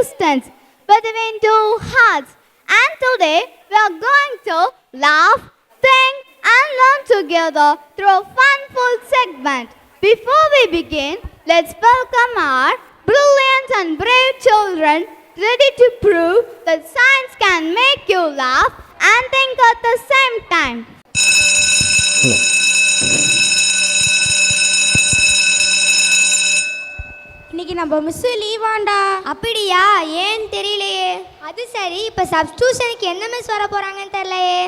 distance between two hearts. And today we are going to laugh, think and learn together through a fun-filled segment. Before we begin, let's welcome our brilliant and brave children ready to prove that science can make you laugh and think at the same time. இன்னைக்கு நம்ம miss லீவாண்டா. அப்படியா? ஏன் தெரியலையே. அது சரி, இப்ப சப்ஸ்டிடியூஷனுக்கு என்ன miss வர போறாங்கன்னு தெரியலையே.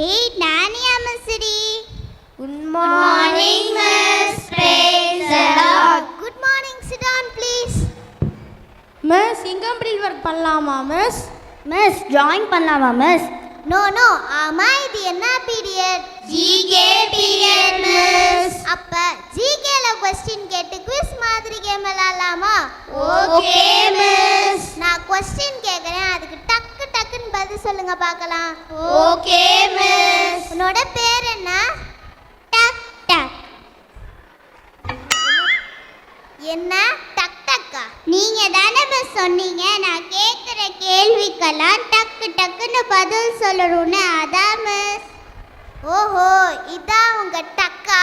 ஏய் நானியா மிஸ்டி. Good morning miss. Praise the Lord. Good morning. Sit down please. Miss incomplete work பண்ணலாமா மிஸ்? மிஸ் டிராயிங் பண்ணலாமா மிஸ்? நோ ஆமா, இது என்ன பீரியட்? GK period miss. அப்ப ஜிகேல क्वेश्चन கேட்டு குவிஸ் மாதிரி கேம் விளையாடலாமா? Okay miss. நான் क्वेश्चन கேக்குறேன், அதுக்கு டக்கு டக்குன்னு பதில் சொல்லுங்க பார்க்கலாம். Okay miss. உன்னோட பேர் என்ன? டக் டக். என்ன டக் டக்கா? நீங்க தானே மிஸ் சொன்னீங்க நான் கேக்குற கேள்விக்கெல்லாம் டக்கு டக்குன்னு பதில் சொல்லணும்னு. அதான் மிஸ். ஓஹோ, இதான் உங்க டக்கா.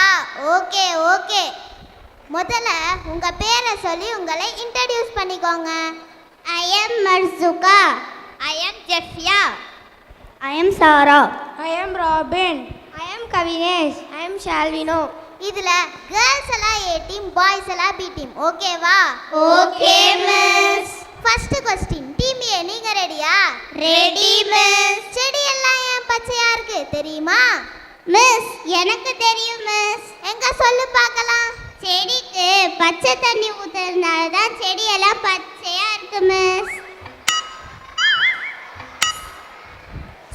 ஓகே முதல்ல உங்க பேரை சொல்லி உங்களை இன்ட்ரோடியூஸ் பண்ணிக்கோங்க. ஐ எம் மர்சுகா. ஐ அம் ஜெஃபியா. I am Sarah. I am Robin. I am Kavinesh. I am ஷால்வினோ. இதுல கேர்ள்ஸ் எல்லாம் ஏ டீம், பாய்ஸ் எல்லாம் பி டீம். ஓகேவா? Okay miss. First question. Team A நீங்க ரெடியா? Ready miss. செடி எல்லாம் ஏன் பச்சையா இருக்கு தெரியுமா? மிஸ் எனக்கு தெரியும் மிஸ். எங்க சொல்லு பார்க்கலாம். செடிக்கு பச்சை தண்ணி ஊத்துறதுனால தான் செடியெல்லாம் பச்சையா இருக்கு மிஸ்.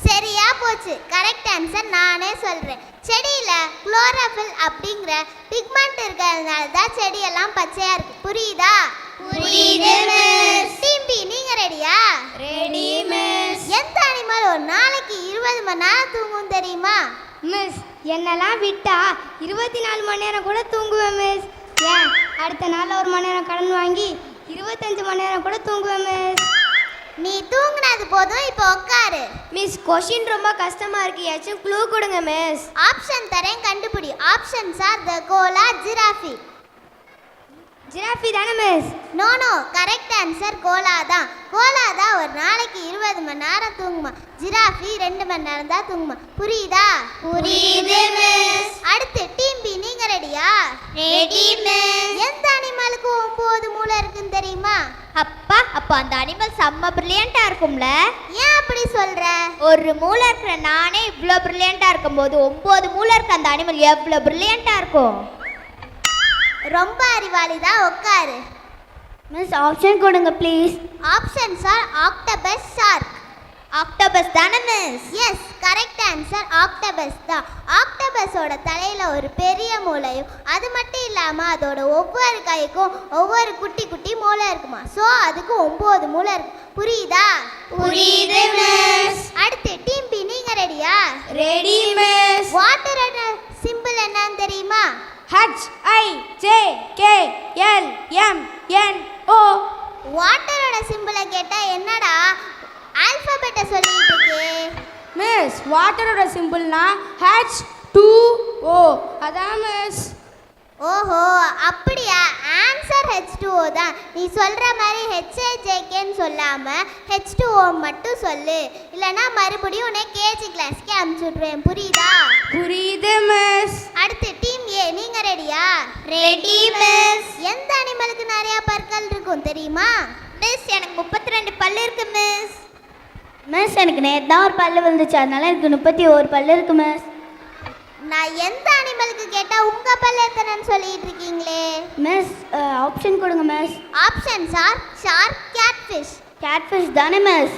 சரியா போச்சு. கரெக்ட் ஆன்சர் நானே சொல்றேன். செடியில குளோரோஃபில் அப்படிங்கிற பிக்மெண்ட் இருக்கிறதுனால தான் செடியெல்லாம் பச்சையா இருக்கு. புரியுதா? புரியுது மிஸ். டீம் பி நீங்க ரெடியா? Ready miss. எந்த அனிமல் ஒரு நாளைக்கு 20 மணி நேரம் தூங்கும் தெரியுமா? மிஸ் என்னெல்லாம் விட்டா 24 மணி நேரம் கூட தூங்குவேன் மிஸ். ஏன் அடுத்த நாள் 1 மணி நேரம் கடன் வாங்கி 25 மணி நேரம் கூட தூங்குவேன் மிஸ். நீ தூங்குனது போதும், இப்போ உட்காரு. மிஸ் கொஷின் ரொம்ப கஷ்டமா இருக்கு, ஏதாச்சும் க்ளூ கொடுங்க மிஸ். ஆப்ஷன் தரேன், கண்டுபிடி. Options are the koala, giraffe. Giraffe தானே miss? No correct answer koala தான். கோலா தான் ஒரு நாளைக்கு 20 மணி நேரம் தூங்குமா. ஜிராஃபி 2 மணி நேரம் தான் தூங்குமா. புரியுதா? புரியுது மிஸ். அடுத்து டீம் பி நீங்க ரெடியா? Ready miss. எந்த அனிமலுக்கு 9 மூளை இருக்குன்னு தெரியுமா? அப்பா, அப்போ அந்த அனிமல் செம்ம பிரில்லியண்டா இருக்கும்ல? ஏன் அப்படி சொல்ற? ஒரு மூளை இருக்கிற நானே இவ்வளோ பிரில்லியண்டா இருக்கும்போது 9 மூளை இருக்க அந்த அனிமல் எவ்வளோ பிரில்லியண்டா இருக்கும்? ரொம்ப அறிவாளி தான். உட்காரு. Miss, option கொடுங்க please. Options are octopus, shark. Octopus தானே miss? Yes correct answer octopus தான். ஆக்டோபஸோட தலையில ஒரு பெரிய மூளையும் அது மட்டும் இல்லாம அதோட ஒவ்வொரு கைக்கும் ஒவ்வொரு குட்டி குட்டி மூளை இருக்குமா. ஸோ அதுக்கு 9 மூளை இருக்கு. புரியுதா? புரியுது மிஸ். அடுத்து டீம் பி நீங்க ரெடியா? Ready miss. வாட்டரோட சிம்பிள் என்னன்னு தெரியுமா? HIJKLMNO. வாட்டரோட சிம்பிளை கேட்டா என்னடா ஆல்பபெட்டை சொல்லிட்டு இருக்கே. மிஸ் வாட்டரோட சிம்பிள்னா H2O. அதான் மிஸ். ஓஹோ அப்படியா? ஆன்சர் H2O தான். நீ சொல்ற மாதிரி HIJKன்னு சொல்லாம H2O மட்டும் சொல்லு. இல்லைன்னா மறுபடியும் உன்னை கேஜி கிளாஸ்க்கு அனுப்பிச்சு விட்ருவேன். புரியுதா? புரியுது மிஸ். அடுத்து டீம் ஏ நீங்க ரெடியா? Ready miss. எந்த அனிமலுக்கு நிறைய பற்கள் இருக்கும் தெரியுமா? மிஸ் எனக்கு 32 பல்லு இருக்கு மிஸ். மிஸ் எனக்கு நேற்று தான் ஒரு பல்லு விழுந்துச்சு, அதனால எனக்கு 31 பல்லு இருக்கு மிஸ். நான் எந்த அனிமலுக்கு கேட்டா உங்க பல்லு எத்தனைன்னு சொல்லிட்டு இருக்கீங்களே. மிஸ் ஆப்ஷன் கொடுங்க miss. Options are shark, catfish. Catfish தானே miss?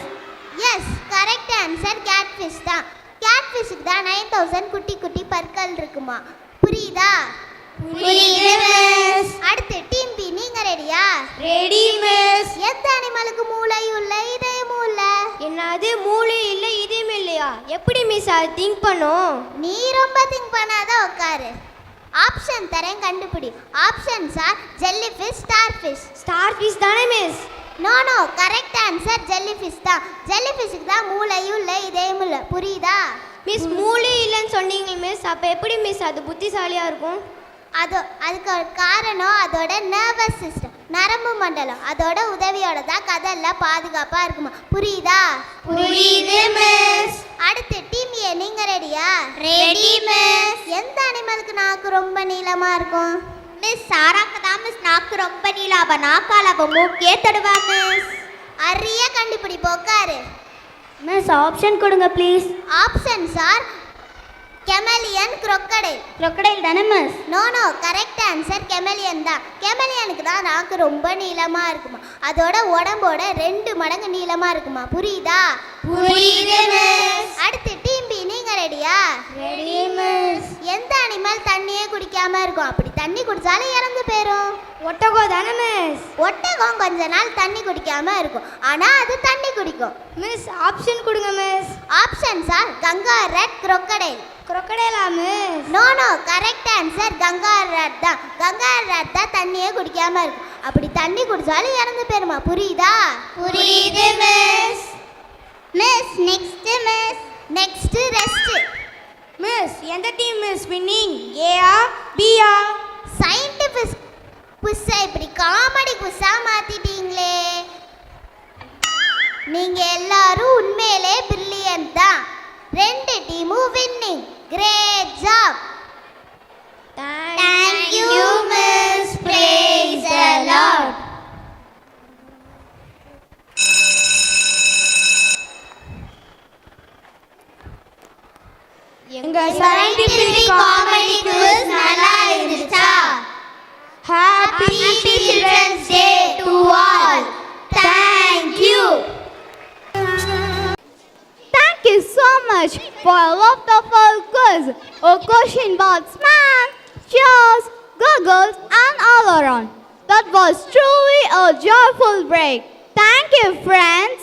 Yes correct answer catfish தான். கேட்ஃபிஷ்க்கு தான் 9000 குட்டி குட்டி பற்கள் இருக்குமா. புரியுதா? புரியுது மிஸ். அடுத்து டீம் பி நீங்க ரெடியா? Ready miss. எந்த அனிமலுக்கு மூளையும் இல்லை இதயமும் இல்லை? எப்படி மிஸ் அது திங்க் பண்ணும்? நீ ரொம்ப திங்க் பண்ணாத உட்காரு. ஆப்ஷன் தரேன், கண்டுபிடி. Options are jellyfish, starfish. Starfish தானே miss? No no, correct answer jellyfish தான். ஜெல்லிஃபிஷ்க்கு தான் மூளையும் இல்லை இதயமும் இல்லை, புரியுதா? மிஸ் மூளை இல்லைன்னு சொன்னீங்க மிஸ், அப்போ எப்படி மிஸ் அது புத்திசாலியாக இருக்கும்? அதுக்கு ஒரு காரணம் அதோட நர்வஸ் சிஸ்டம், நரம்பு மண்டலம். அதோட உதவியோட தான் கதெல்லாம் பாதுகாப்பா இருக்குமா, புரியுதா? புரியுது மிஸ். அடுத்து டீம் ஏ, நீங்க ரெடியா? Ready miss. எந்த அனிமலுக்கு நாக்கு ரொம்ப நீளமா இருக்கும்? மிஸ் சாராக்கு தான் மிஸ் நாக்கு ரொம்ப நீளம். அவ நாக்கால அவ மூக்கே தடுவா மிஸ். அரிய கண்டுபிடி, போக்காரு. மிஸ் ஆப்ஷன் கொடுங்க please. Options are chameleon, crocodile. crocodile தானே miss? No no, correct answer chameleon தான். கெமலியனுக்கு தான் நாக்கு ரொம்ப நீளமா இருக்குமா. அதோட உடம்போட 2 மடங்கு நீளமா இருக்குமா, புரியுதா? புரியுது மிஸ். அடுத்து டீம் பி, நீங்க ரெடியா? Ready miss. எந்த அனிமல் தண்ணியே குடிக்காம இருக்கும்? அப்படி தண்ணி குடிச்சாலும் இறந்து போயிடும். ஒட்டகம் தானே மிஸ்? ஒட்டகம் கொஞ்ச நாள் தண்ணி குடிக்காம இருக்கும், ஆனா அது தண்ணி குடிக்கும். மிஸ் ஆப்ஷன் கொடுங்க miss. Options are Ganga red, crocodile. crocodile miss? No no, correct answer Ganga red தான். கங்கா ரெட் தான் தண்ணியே குடிக்காம இருக்கும். அப்படி தண்ணி குடிச்சாலும் இறந்து போயிருமா, புரியுதா? புரியுது miss. Miss next rest. Miss எந்த டீம் மிஸ் வின்னிங்? ஏஆ பிஆ? சயின்டிஃபிக் குஸ்ஸை இப்படி காமெடி குஸ்ஸா மாத்திட்டீங்களே. நீங்க எல்லாரும் உண்மையிலே பிரில்லியன்ட் தான். 2 டீமும் winning. Great job. Thank you miss. Praise the Lord. எங்க scientific comedy quiz நல்லா இருந்துச்சா? Happy Children's Day to all. Thank you. Thank you so much for a wonderful quiz. A question about smack, cheers, goggles and all around. That was truly a joyful break. Thank you, friends.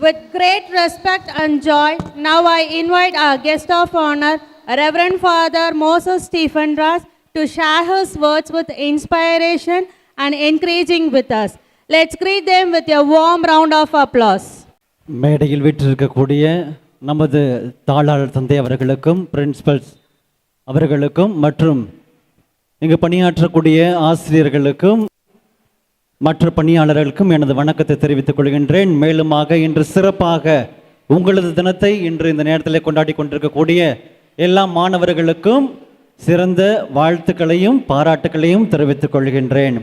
With great respect and joy, now I invite our guest of honor, Reverend Father Moses Stephen Ross, to share his words with inspiration and encouraging with us. Let's greet them with a warm round of applause. மேடையில் வீற்றிருக்கக்கூடிய நமது தாளாளர் தந்தை அவர்களுக்கும், principles அவர்களுக்கும் மற்றும் இங்கு பணியாற்றக்கூடிய ஆசிரியர்களுக்கும் மற்ற பணியாளர்களுக்கும் எனது வணக்கத்தை தெரிவித்துக் கொள்கின்றேன். மேலுமாக இன்று சிறப்பாக உங்களது தினத்தை இன்று இந்த நேரத்தில் கொண்டாடி கொண்டிருக்கக்கூடிய எல்லா மாணவர்களுக்கும் சிறந்த வாழ்த்துக்களையும் பாராட்டுக்களையும் தெரிவித்துக் கொள்கின்றேன்.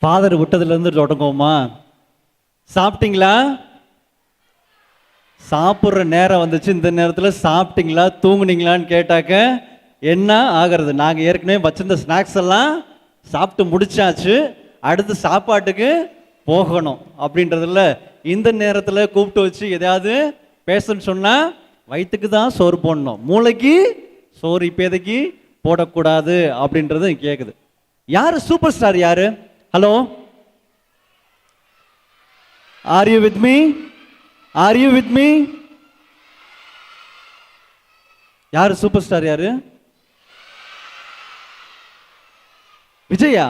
ஃபாதர் விட்டதுலேருந்து தொடங்குவோமா? சாப்பிட்டீங்களா? சாப்பிட்ற நேரம் வந்துச்சு. இந்த நேரத்தில் சாப்பிட்டீங்களா தூங்குனீங்களான்னு கேட்டாக்க என்ன ஆகிறது? நாங்கள் ஏற்கனவே வச்சிருந்த ஸ்நாக்ஸ் எல்லாம் சாப்பிட்டு முடிச்சாச்சு, அடுத்து சாப்பாட்டுக்கு போகணும் அப்படின்றதில்ல. இந்த நேரத்தில் கூப்பிட்டு வச்சு எதையாவது பேசணும்னு சொன்னால் வயிற்றுக்கு தான் சோறு போடணும், மூளைக்கு சோறு இப்போதைக்கு போடக்கூடாது அப்படின்றது கேட்குது. யார் சூப்பர் ஸ்டார்? யாரு? Hello, R you with me? R you with me? யாரு சூப்பர் ஸ்டார்? யாரு? Vijaya?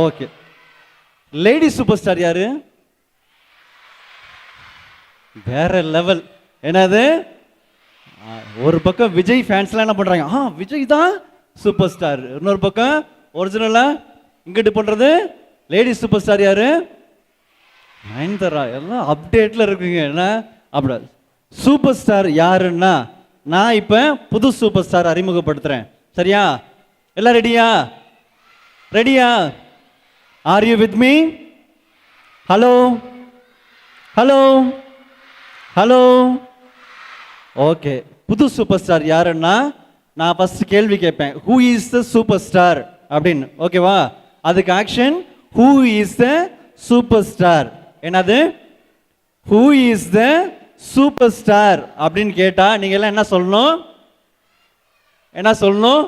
Okay. Lady super star யாரு? வேற லெவல். என்னது? ஒரு பக்கம் விஜய் ஃபேன்ஸ்லாம் என்ன பண்றாங்க, விஜய் தான் சூப்பர் ஸ்டார். இன்னொரு பக்கம் ஒரிஜினலா இங்கிட்டு பண்றது லேடி சூப்பர் ஸ்டார் யாரு? நயன்தாரா. எல்லாம் அப்டேட்ல இருக்குங்க. என்ன அப்படி சூப்பர் ஸ்டார் யாருன்னா, நான் இப்ப புது சூப்பர் ஸ்டார் அறிமுகப்படுத்துறேன். சரியா? எல்லாம் ரெடியா? ரெடியா? Are you with me? Hello hello hello. Okay. புது சூப்பர் ஸ்டார் யாருன்னா நான் ஃபர்ஸ்ட் கேள்வி கேட்பேன், who is the super star அப்படின்னு. ஓகேவா? அதுக்கு action, who is the super star. என்னது? Who is the super star அப்படின்னு கேட்டா நீங்க எல்லாம் என்ன சொல்லணும்? என்ன சொல்லணும்?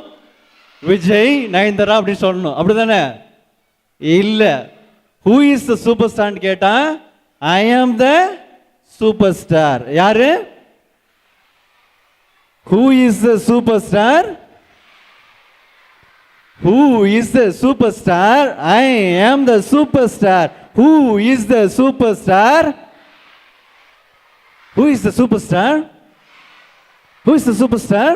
விஜய் நயன்தாரா அப்படின்னு சொல்லணும், அப்படிதானே? இல்ல, ஹூ இஸ் த சூப்பர் ஸ்டார்னு கேட்டா ஐ ஆம் த சூப்பர் ஸ்டார். யாரு? Who is the super star? Who is the superstar? I am the superstar. Who is the superstar? Who is the superstar? Who is the superstar?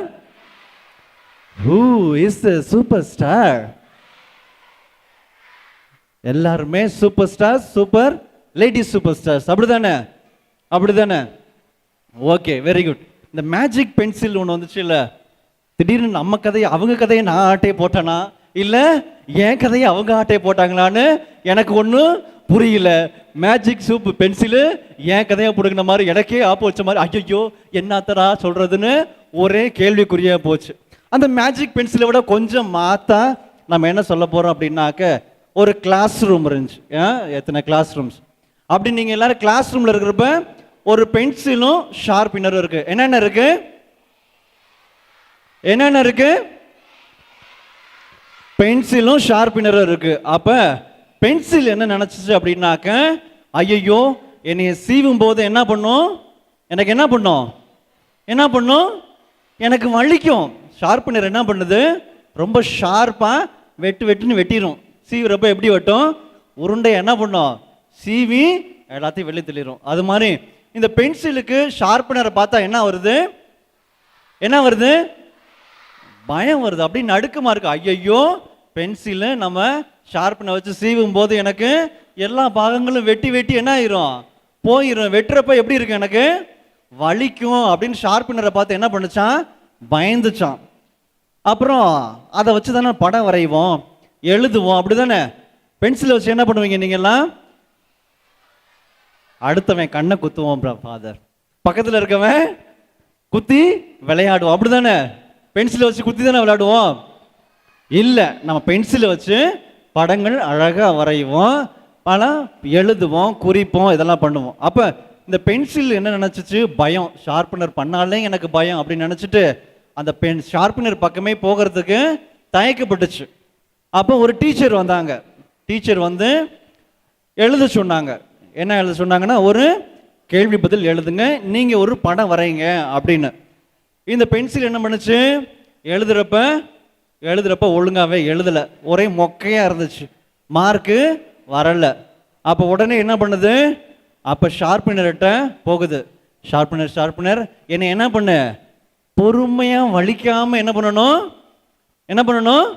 Who is the superstar? எல்லாருமே super star, super lady super stars, அப்படிதானே? அப்படிதானே? Okay, very good. இந்த magic pencil ஒன்று வந்துச்சு இல்லை, திடீர்னு நம்ம கதையை அவங்க கதையை நான் ஆட்டையை போட்டேனா இல்லை என் கதையை அவங்க ஆட்டையை போட்டாங்களான்னு எனக்கு ஒன்றும் புரியல. மேஜிக் சூப் பென்சிலு என் கதையை பிடுங்கின மாதிரி எனக்கே ஆப்பு வச்ச மாதிரி ஐயோ என்னத்தரா சொல்கிறதுன்னு ஒரே கேள்விக்குறியாக போச்சு. அந்த மேஜிக் பென்சிலை விட கொஞ்சம் மாற்றா நம்ம என்ன சொல்ல போகிறோம் அப்படின்னாக்க, ஒரு கிளாஸ் ரூம் இருந்துச்சு. எத்தனை கிளாஸ் ரூம்ஸ் அப்படி நீங்கள் எல்லாரும் கிளாஸ் ரூமில் இருக்கிறப்ப ஒரு பென்சிலும் ஷார்பினரும் இருக்குது. என்னென்ன இருக்குது? என்னென்ன இருக்கு? பென்சிலும் ஷார்பினரும் இருக்கு. அப்ப பென்சில் என்ன நினைச்சிச்சு அப்படின்னாக்க, ஐயோ என்னைய சீவும் போது என்ன பண்ணும், எனக்கு என்ன பண்ணும், என்ன பண்ணும், எனக்கு வலிக்கும். ஷார்பினர் என்ன பண்ணுது, ரொம்ப ஷார்ப்பா வெட்டுன்னு வெட்டிடும். சீவுறப்ப எப்படி வெட்டும், உருண்டை என்ன பண்ணும், சீவி எல்லாத்தையும் வெளியே தள்ளிடும். அது மாதிரி இந்த பென்சிலுக்கு ஷார்பினரை பார்த்தா என்ன வருது, என்ன வருது, பயம் வருது. அப்படி நடுக்கமா இருக்கு. ஐயோ பென்சிலு நம்ம ஷார்ப்னை வச்சு சீவும் போது எனக்கு எல்லா பாகங்களும் வெட்டி என்ன ஆயிரும், போயிடும். வெட்டுறப்ப எப்படி இருக்கு, எனக்கு வலிக்கும் அப்படின்னு ஷார்பினரை பார்த்து என்ன பண்ணுச்சான், பயந்துச்சான். அப்புறம் அதை வச்சு தானே படம் வரைவோம், எழுதுவோம், அப்படிதானே? பென்சிலை வச்சு என்ன பண்ணுவீங்க நீங்கெல்லாம், அடுத்தவன் கண்ணை குத்துவோம் ஃபாதர், பக்கத்தில் இருக்கவன் குத்தி விளையாடுவோம், அப்படிதானே? பென்சிலை வச்சு குத்தி தானே விளையாடுவோம். இல்லை, நம்ம பென்சிலை வச்சு படங்கள் அழகாக வரைவோம், பல எழுதுவோம், குறிப்போம், இதெல்லாம் பண்ணுவோம். அப்போ இந்த பென்சில் என்ன நினச்சிச்சு, பயம். ஷார்ப்னர் பண்ணாலே எனக்கு பயம் அப்படின்னு நினச்சிட்டு அந்த ஷார்ப்னர் பக்கமே போகிறதுக்கு தயக்கப்பட்டுச்சு. அப்போ ஒரு டீச்சர் வந்தாங்க. டீச்சர் வந்து எழுத சொன்னாங்க. என்ன எழுத சொன்னாங்கன்னா, ஒரு கேள்வி பதில் எழுதுங்க, நீங்கள் ஒரு படம் வரைங்க அப்படின்னு. இந்த பென்சில் என்ன பண்ணுச்சு, எழுதுறப்ப ஒழுங்காவே எழுதலை, ஒரே மொக்கையாக இருந்துச்சு, மார்க்கு வரலை. அப்போ உடனே என்ன பண்ணுது, அப்போ ஷார்பினர்கிட்ட போகுது. ஷார்பினர் என்னை என்ன பண்ணு, பொறுமையாக வலிக்காமல் என்ன பண்ணணும்,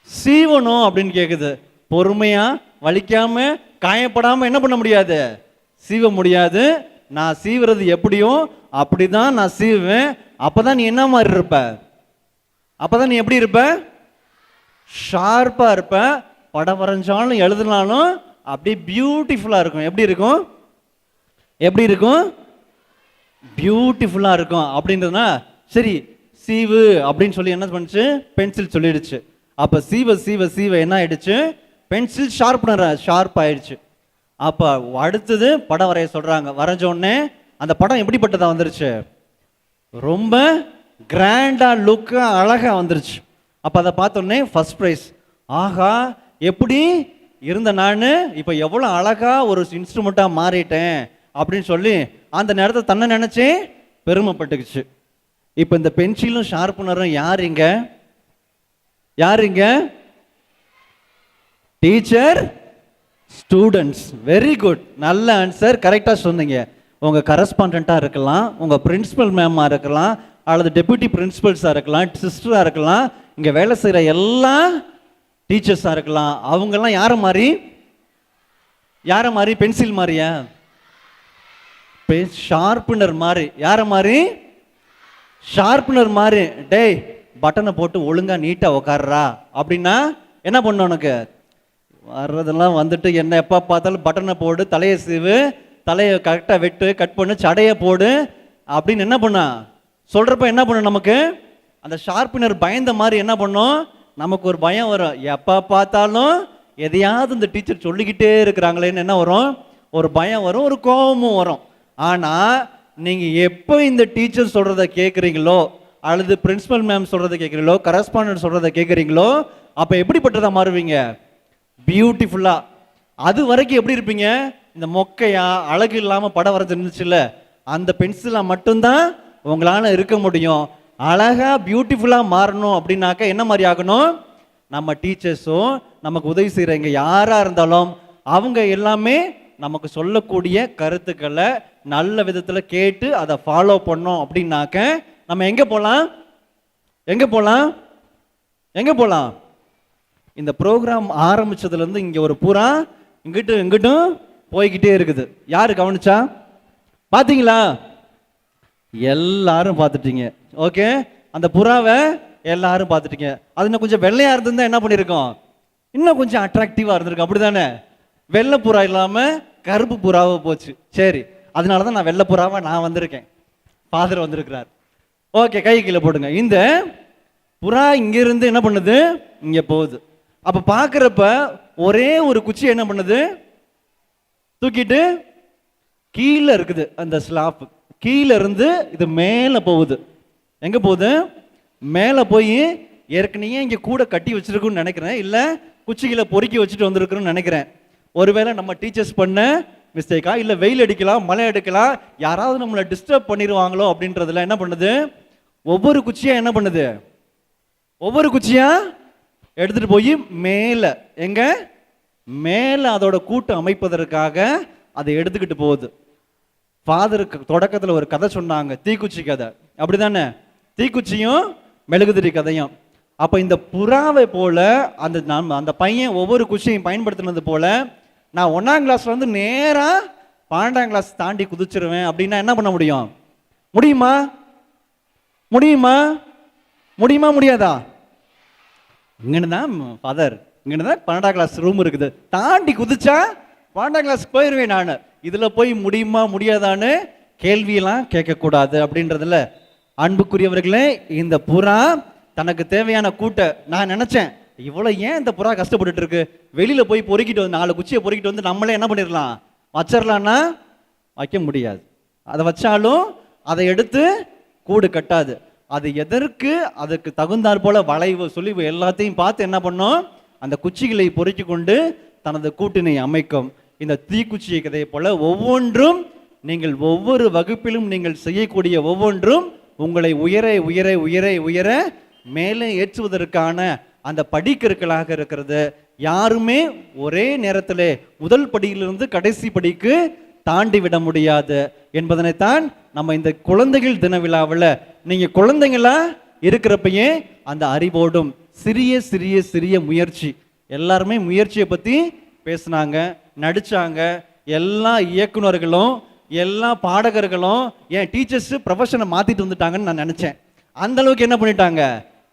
சீவணும் அப்படின்னு கேட்குது. பொறுமையாக வலிக்காமல் காயப்படாமல் என்ன பண்ண முடியாது, சீவ முடியாது. நான் சீவுறது எப்படியும் அப்படிதான் நான் சீவுவேன். அப்பதான் நீ என்ன மாதிரி இருப்ப, அப்பதான் நீ எப்படி இருப்ப, ஷார்ப்பா இருப்ப. படம் வரைஞ்சாலும் எழுதினாலும் அப்படியே பியூட்டிஃபுல்லா இருக்கும். எப்படி இருக்கும், பியூட்டிஃபுல்லா இருக்கும். அப்படின்றதுனா சரி சீவு அப்படின்னு சொல்லி என்ன பண்ணுச்சு, பென்சில் சொல்லிடுச்சு. அப்ப சீவ என்ன ஆயிடுச்சு, பென்சில் ஷார்ப் ஆயிடுச்சு. அப்போ அடுத்தது படம் வரைய சொல்கிறாங்க. வரைஞ்ச உடனே அந்த படம் எப்படிப்பட்டதாக வந்துருச்சு, ரொம்ப கிராண்டாக லுக்காக அழகாக வந்துருச்சு. அப்போ அதை பார்த்தோன்னே ஃபர்ஸ்ட் ப்ரைஸ். ஆஹா, எப்படி இருந்த நான் இப்போ எவ்வளோ அழகாக ஒரு இன்ஸ்ட்ருமெண்ட்டாக மாறிட்டேன் அப்படின்னு சொல்லி அந்த நேரத்தை தன்னை நினச்சி பெருமைப்பட்டுக்குச்சு. இப்போ இந்த பென்சிலும் ஷார்ப்னரும் யார் இங்க டீச்சர், ஸ்டூடெண்ட்ஸ். வெரி குட், நல்ல ஆன்சர், கரெக்டாக சொன்னீங்க. உங்கள் கரஸ்பாண்டாக இருக்கலாம், உங்கள் பிரின்சிபல் மேமாக இருக்கலாம், அல்லது டெப்யூட்டி பிரின்சிபல்ஸாக இருக்கலாம், சிஸ்டராக இருக்கலாம், இங்கே வேலை செய்கிற எல்லா டீச்சர்ஸாக இருக்கலாம். அவங்கெல்லாம் யாரை மாதிரி, பென்சில் மாதிரியா, ஷார்ப்னர் மாதிரி. யாரை மாதிரி, ஷார்ப்னர் மாதிரி. டேய் பட்டனை போட்டு ஒழுங்காக நீட்டாக உக்காடுறா அப்படின்னா என்ன பண்ண, உனக்கு வர்றதெல்லாம் வந்துட்டு என்ன எப்போ பார்த்தாலும் பட்டனை போடு, தலையை சீவு, தலையை கரெக்டாக வெட்டு, கட் பண்ணு, சடையை போடு அப்படின்னு என்ன பண்ணா சொல்கிறப்ப என்ன பண்ணும், நமக்கு அந்த ஷார்ப்பினர் பயந்த மாதிரி என்ன பண்ணும், நமக்கு ஒரு பயம் வரும். எப்போ பார்த்தாலும் எதையாவது இந்த டீச்சர் சொல்லிக்கிட்டே இருக்கிறாங்களேன்னு என்ன வரும், ஒரு பயம் வரும், ஒரு கோபமும் வரும். ஆனால் நீங்கள் எப்போ இந்த டீச்சர் சொல்கிறத கேட்குறீங்களோ அல்லது பிரின்சிபல் மேம் சொல்கிறத கேட்குறீங்களோ, கரஸ்பாண்டன்ட் சொல்கிறத கேட்குறீங்களோ, அப்போ எப்படிப்பட்டதாக மாறுவீங்க? பியூட்டிஃபுல்லாக. அது வரைக்கும் எப்படி இருப்பீங்க? இந்த மொக்கையா அழகு இல்லாமல் படம் வரைஞ்சி இருந்துச்சுல்ல, அந்த பென்சிலாக மட்டும்தான் உங்களால் இருக்க முடியும். அழகாக பியூட்டிஃபுல்லாக மாறணும் அப்படின்னாக்க என்ன மாதிரி ஆகணும்? நம்ம டீச்சர்ஸும் நமக்கு உதவி செய்கிறவங்க யாராக இருந்தாலும் அவங்க எல்லாமே நமக்கு சொல்லக்கூடிய கருத்துக்களை நல்ல விதத்தில் கேட்டு அதை ஃபாலோ பண்ணோம் அப்படின்னாக்க நம்ம எங்கே போகலாம்? எங்கே போகலாம்? எங்கே போகலாம்? இந்த ப்ரோக்ராம் ஆரம்பிச்சதுலேருந்து இங்கே ஒரு புறா இங்கிட்டும் போய்கிட்டே இருக்குது. யார் கவனிச்சா? பார்த்தீங்களா? எல்லாரும் பார்த்துட்டீங்க. ஓகே, அந்த புறாவை எல்லாரும் பார்த்துட்டீங்க. அது இன்னும் கொஞ்சம் வெள்ளையாக இருந்திருந்தா என்ன பண்ணியிருக்கோம்? இன்னும் கொஞ்சம் அட்ராக்டிவாக இருந்திருக்கும், அப்படி தானே? வெள்ளை புறா இல்லாமல் கருப்பு புறாவை போச்சு. சரி, அதனால தான் நான் வெள்ளை புறாவை நான் வந்திருக்கேன், ஃபாதர் வந்திருக்கிறார். ஓகே, கை கீழே போடுங்க. இந்த புறா இங்கிருந்து என்ன பண்ணுது? இங்கே போகுது. அப்போ பார்க்குறப்ப ஒரே ஒரு குச்சி என்ன பண்ணுது? தூக்கிட்டு கீழே இருக்குது அந்த ஸ்லாப், கீழே இருந்து இது மேலே போகுது. எங்கே போகுது? மேலே போய் ஏற்கனவே இங்கே கூட கட்டி வச்சிருக்குன்னு நினைக்கிறேன், இல்லை குச்சிகளை பொறுக்கி வச்சுட்டு வந்திருக்குன்னு நினைக்கிறேன். ஒருவேளை நம்ம டீச்சர்ஸ் பண்ண மிஸ்டேக்கா, இல்லை வெயில் அடிக்கலாம், மழை அடிக்கலாம், யாராவது நம்மளை டிஸ்டர்ப் பண்ணிடுவாங்களோ அப்படின்றதுல என்ன பண்ணுது? ஒவ்வொரு குச்சியா என்ன பண்ணுது? ஒவ்வொரு குச்சியா எடுத்துட்டு போய் மேலே, எங்க மேலே அதோட கூட்டு அமைப்பதற்காக அதை எடுத்துக்கிட்டு போகுது. ஃபாதருக்கு தொடக்கத்தில் ஒரு கதை சொன்னாங்க, தீக்குச்சி கதை, அப்படிதானே? தீக்குச்சியும் மெழுகுதிரி கதையும். அப்போ இந்த புறாவை போல அந்த பையன் ஒவ்வொரு குச்சியையும் பயன்படுத்தினது போல நான் 1ஆம் கிளாஸ்ல வந்து நேராக 12ஆம் கிளாஸ் தாண்டி குதிச்சிருவேன் அப்படின்னா என்ன பண்ண முடியும்? முடியுமா? முடியுமா? முடியுமா? முடியாதா? இங்கன்னு தான் ஃபாதர், இங்கன்னு தான் 12ஆம் கிளாஸ் ரூம் இருக்குது, தாண்டி குதிச்சா 12ஆம் கிளாஸ் போயிடுவேன் நான். இதில் போய் முடியுமா முடியாதான்னு கேள்வியெல்லாம் கேட்கக்கூடாது அப்படின்றதுல அன்புக்குரியவர்களே, இந்த புறா தனக்கு தேவையான கூட்டை நான் நினச்சேன், இவ்வளோ ஏன் இந்த புறா கஷ்டப்பட்டுட்டு இருக்கு? வெளியில் போய் பொறுக்கிட்டு வந்து 4 குச்சியை பொறுக்கிட்டு வந்து நம்மளே என்ன பண்ணிடலாம்? வச்சிடலான்னா வைக்க முடியாது. அதை வச்சாலும் அதை எடுத்து கூடு கட்டாது. அது எதற்கு அதுக்கு தகுந்தாற் போல வளைவு சுழிவு எல்லாத்தையும் பார்த்து என்ன பண்ணும்? அந்த குச்சிகளை பொறுக்கி கொண்டு தனது கூட்டினை அமைக்கும். இந்த தீக்குச்சியை கதையை போல ஒவ்வொன்றும் நீங்கள் ஒவ்வொரு வகுப்பிலும் நீங்கள் செய்யக்கூடிய ஒவ்வொன்றும் உங்களை உயர உயர உயர உயர மேலே ஏற்றுவதற்கான அந்த படிக்கற்களாக இருக்கிறது. யாருமே ஒரே நேரத்தில் முதல் படியிலிருந்து கடைசி படிக்கு தாண்டி விட முடியாது என்பதனைத்தான் நம்ம இந்த குழந்தைகள் தின விழாவில் நீங்கள் குழந்தைங்களா இருக்கிறப்பயே அந்த அறிவோடும் சிறிய சிறிய சிறிய முயற்சி, எல்லாருமே முயற்சியை பற்றி பேசினாங்க, நடித்தாங்க. எல்லா இயக்குநர்களும் எல்லா பாடகர்களும் என் டீச்சர்ஸ் ப்ரொஃபஷனை மாற்றிட்டு வந்துட்டாங்கன்னு நான் நினச்சேன். அந்த அளவுக்கு என்ன பண்ணிட்டாங்க?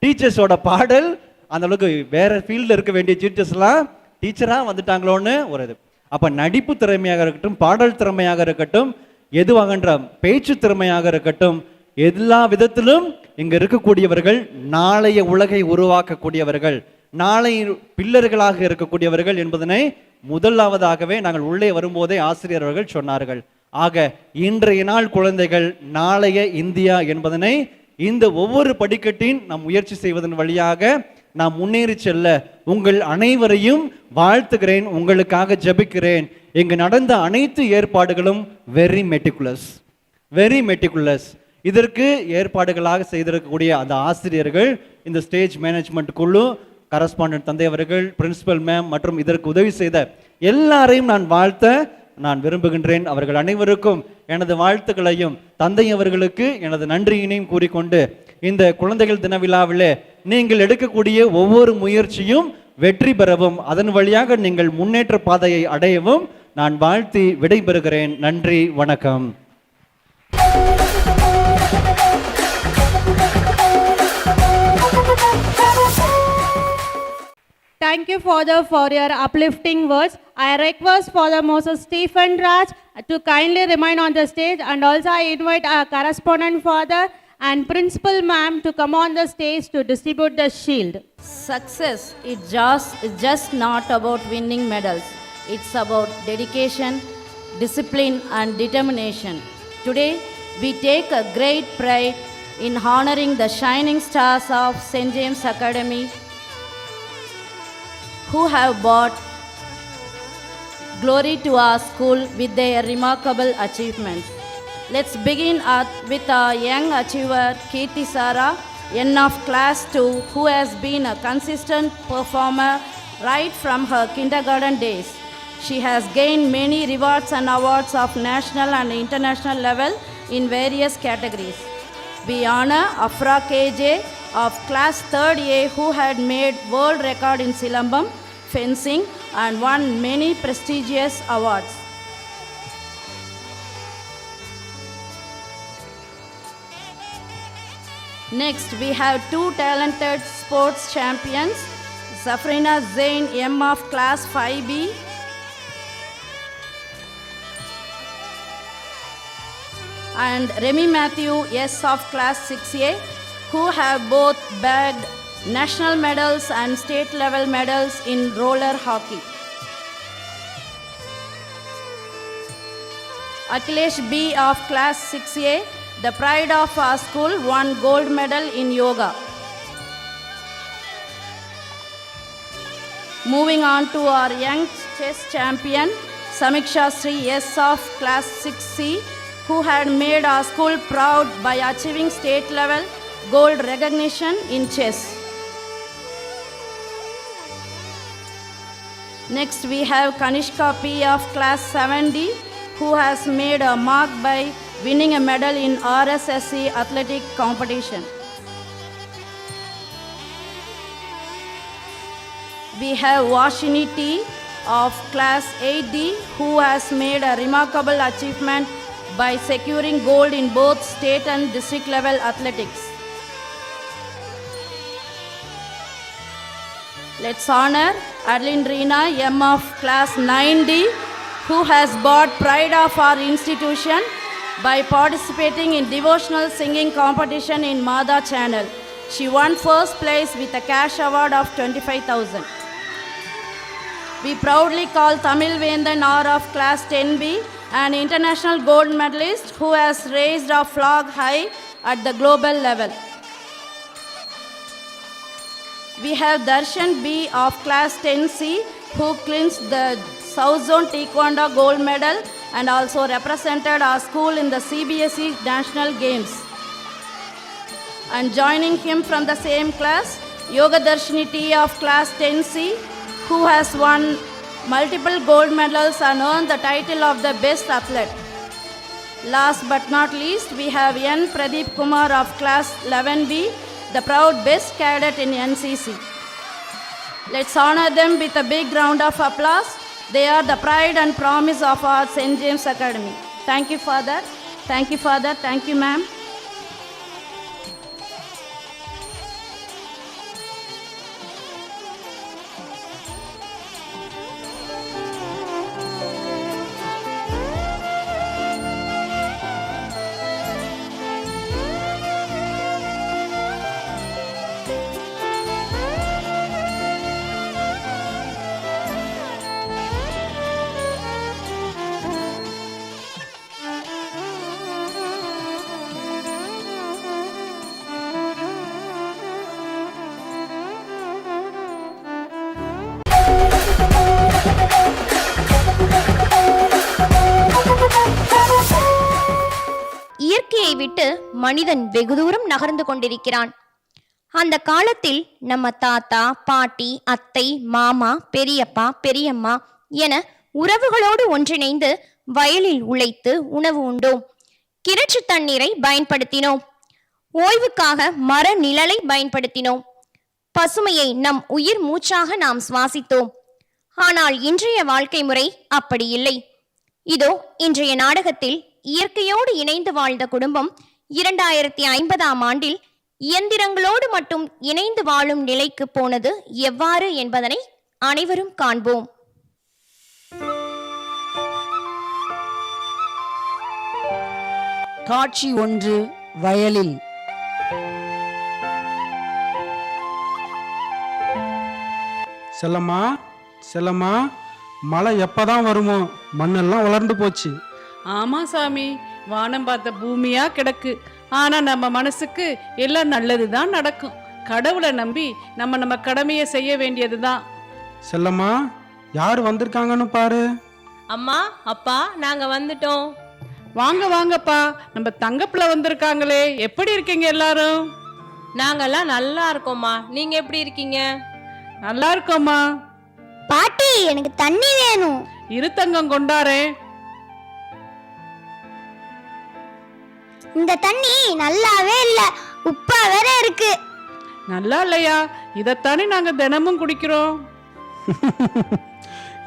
டீச்சர்ஸோட பாடல் அந்த அளவுக்கு வேற ஃபீல்டில் இருக்க வேண்டிய டீச்சர்ஸ்லாம் டீச்சராக வந்துட்டாங்களோன்னு ஒரு இது. அப்போ நடிப்பு திறமையாக இருக்கட்டும், பாடல் திறமையாக இருக்கட்டும், எதுவாகன்ற பேச்சு திறமையாக இருக்கட்டும், எல்லா விதத்திலும் இங்கே இருக்கக்கூடியவர்கள் நாளைய உலகை உருவாக்கக்கூடியவர்கள், நாளை பில்லர்களாக இருக்கக்கூடியவர்கள் என்பதனை முதலாவதாகவே நாங்கள் உள்ளே வரும்போதே ஆசிரியர் அவர்கள் சொன்னார்கள். ஆக இன்றைய நாள் குழந்தைகள் நாளைய இந்தியா என்பதனை இந்த ஒவ்வொரு படிக்கட்டின் நாம் முயற்சி செய்வதன் வழியாக நாம் முன்னேறி செல்ல உங்கள் அனைவரையும் வாழ்த்துகிறேன், உங்களுக்காக ஜெபிக்கிறேன். இங்கு நடந்த அனைத்து ஏற்பாடுகளும் வெரி மெட்டிகுலஸ், வெரி மெட்டிகுலஸ். இதற்கு ஏற்பாடுகளாக செய்திருக்கக்கூடிய அந்த ஆசிரியர்கள், இந்த ஸ்டேஜ் மேனேஜ்மெண்ட் குழு, கரஸ்பாண்டன்ட் தந்தை அவர்கள், பிரின்சிபல் மேம் மற்றும் இதற்கு உதவி செய்த எல்லாரையும் நான் வாழ்த்த நான் விரும்புகின்றேன். அவர்கள் அனைவருக்கும் எனது வாழ்த்துக்களையும் தந்தை அவர்களுக்கு எனது நன்றியினையும் கூறிக்கொண்டு இந்த குழந்தைகள் தின விழாவிலே நீங்கள் எடுக்கக்கூடிய ஒவ்வொரு முயற்சியும் வெற்றி பெறவும் அதன் வழியாக நீங்கள் முன்னேற்ற பாதையை அடையவும் நான் வாழ்த்தி விடைபெறுகிறேன். நன்றி, வணக்கம். Thank you, Father, for your uplifting words. I request Father Moses Stephen Raj to kindly remain on the stage, and also I invite our correspondent father and principal ma'am to come on the stage to distribute the shield. Success is just not about winning medals. It's about dedication, discipline and determination. Today we take a great pride in honoring the shining stars of St. James Academy who have brought glory to our school with their remarkable achievements. Let's begin with our young achiever Kirti Sara, N of class 2, who has been a consistent performer right from her kindergarten days. She has gained many rewards and awards of national and international level in various categories. We honor Afra KJ of class 3rd A, who had made world record in Silambam, fencing and won many prestigious awards. Next, we have two talented sports champions, Zafrina Zain M of class 5B and Remy Matthew S of class 6A, who have both bagged national medals and state level medals in roller hockey. Akhilesh B of class 6A, the pride of our school, won gold medal in yoga. Moving on to our young chess champion, Samiksha Sri S of class 6C, who had made our school proud by achieving state level gold recognition in chess. Next, we have Kanishka P of class 7D, who has made a mark by winning a medal in RSSC athletic competition. We have Washini T of class 8D, who has made a remarkable achievement by securing gold in both state and district level athletics. Let's honor Adeline Reena M of class 9D, who has brought pride of our institution by participating in devotional singing competition in Mada channel. She won first place with a cash award of 25,000. We proudly call Tamil Vendan R of class 10B, an international gold medalist who has raised our flag high at the global level. We have Darshan B of class 10C, who clinched the South Zone Taekwondo gold medal and also represented our school in the CBSE National Games. And joining him from the same class, Yoga Darshini T of class 10C, who has won multiple gold medals and earned the title of the best athlete. Last but not least, we have N. Pradeep Kumar of class 11B, the proud best cadet in NCC. Let's honor them with a big round of applause. They are the pride and promise of our St. James Academy. Thank you, Father. Thank you, Father. Thank you, ma'am. இயற்கையை விட்டு மனிதன் வெகு தூரம் நகர்ந்து கொண்டிருக்கிறான். அந்த காலத்தில் நம்ம தாத்தா, பாட்டி, அத்தை, மாமா, பெரியப்பா, பெரியம்மா என உறவுகளோடு ஒன்றிணைந்து வயலில் உழைத்து உணவு உண்டோம். கிணற்று தண்ணீரை பயன்படுத்தினோம். ஓய்வுக்காக மர நிழலை பயன்படுத்தினோம். பசுமையை நம் உயிர் மூச்சாக நாம் சுவாசித்தோம். ஆனால் இன்றைய வாழ்க்கை முறை அப்படி இல்லை. இதோ இன்றைய நாடகத்தில் இயற்கையோடு இணைந்து வாழ்ந்த குடும்பம் 2050ஆம் ஆண்டில் இயந்திரங்களோடு மட்டும் இணைந்து வாழும் நிலைக்கு போனது எவ்வாறு என்பதனை அனைவரும் காண்போம். காட்சி 1, வயலில். செல்லம்மா, செல்லம்மா, மழை எப்பதான் வருமோ? மண்ணெல்லாம் வளர்ந்து போச்சு. ஆமா சாமி, வானம் பார்த்த பூமியா கிடக்கு. ஆனா நம்ம மனசுக்கு எல்லாம் நல்லதுதான் நடக்கும். கடவுளை நம்பி நம்ம கடமையை செய்ய வேண்டியதுதான். செல்லம்மா, யார் வந்திருக்காங்கன்னு பாரு. அம்மா, அப்பா, நாங்க வந்துட்டோம். வாங்க வாங்கப்பா, நம்ம தங்கப்பிள்ளை வந்திருக்காங்களே. எப்படி இருக்கீங்க எல்லாரும்? நாங்கெல்லாம் நல்லா இருக்கோம்மா. நீங்க எப்படி இருக்கீங்க? நல்லா இருக்கோம்மா. பாட்டி, எனக்கு தண்ணி வேணும். இருத்தங்கம் கொண்டாரேன். இந்த தண்ணி நல்லாவே இல்ல, உப்பா வேற இருக்கு. நல்லா இல்லையா? இதைத்தானே நாங்க தினமும் குடிக்கிறோம்.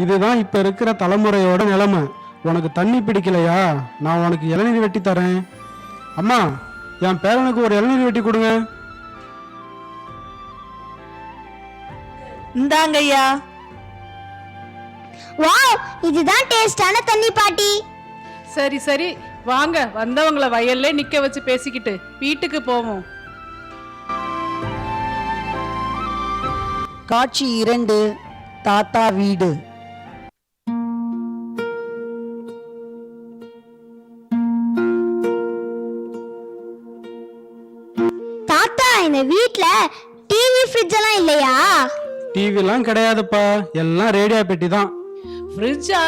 இதுதான் இப்ப இருக்கிற தலைமுறையோட நிலைமை. உனக்கு தண்ணி பிடிக்கலையா? நான் உனக்கு இளநீர் வெட்டி தரேன். அம்மா, என் பேரனுக்கு ஒரு இளநீர் வெட்டி கொடுங்க. இந்தாங்க ஐயா. வாவ், இதுதான் டேஸ்டான தண்ணி பாட்டி. சரி சரி, வாங்க வந்தவங்கள வயல்ல நிக்க வச்சு பேசிக்கிட்டு வீட்டுக்கு போவோம். காட்சி 2, தாத்தா வீடு. தாத்தா, இந்த வீட்ல டிவி, ஃப்ரிட்ஜ் எல்லாம் இல்லையா? டிவிலாம் கிடையாதுப்பா, எல்லாம் ரேடியோ பெட்டி தான். ஃப்ரிட்ஜா?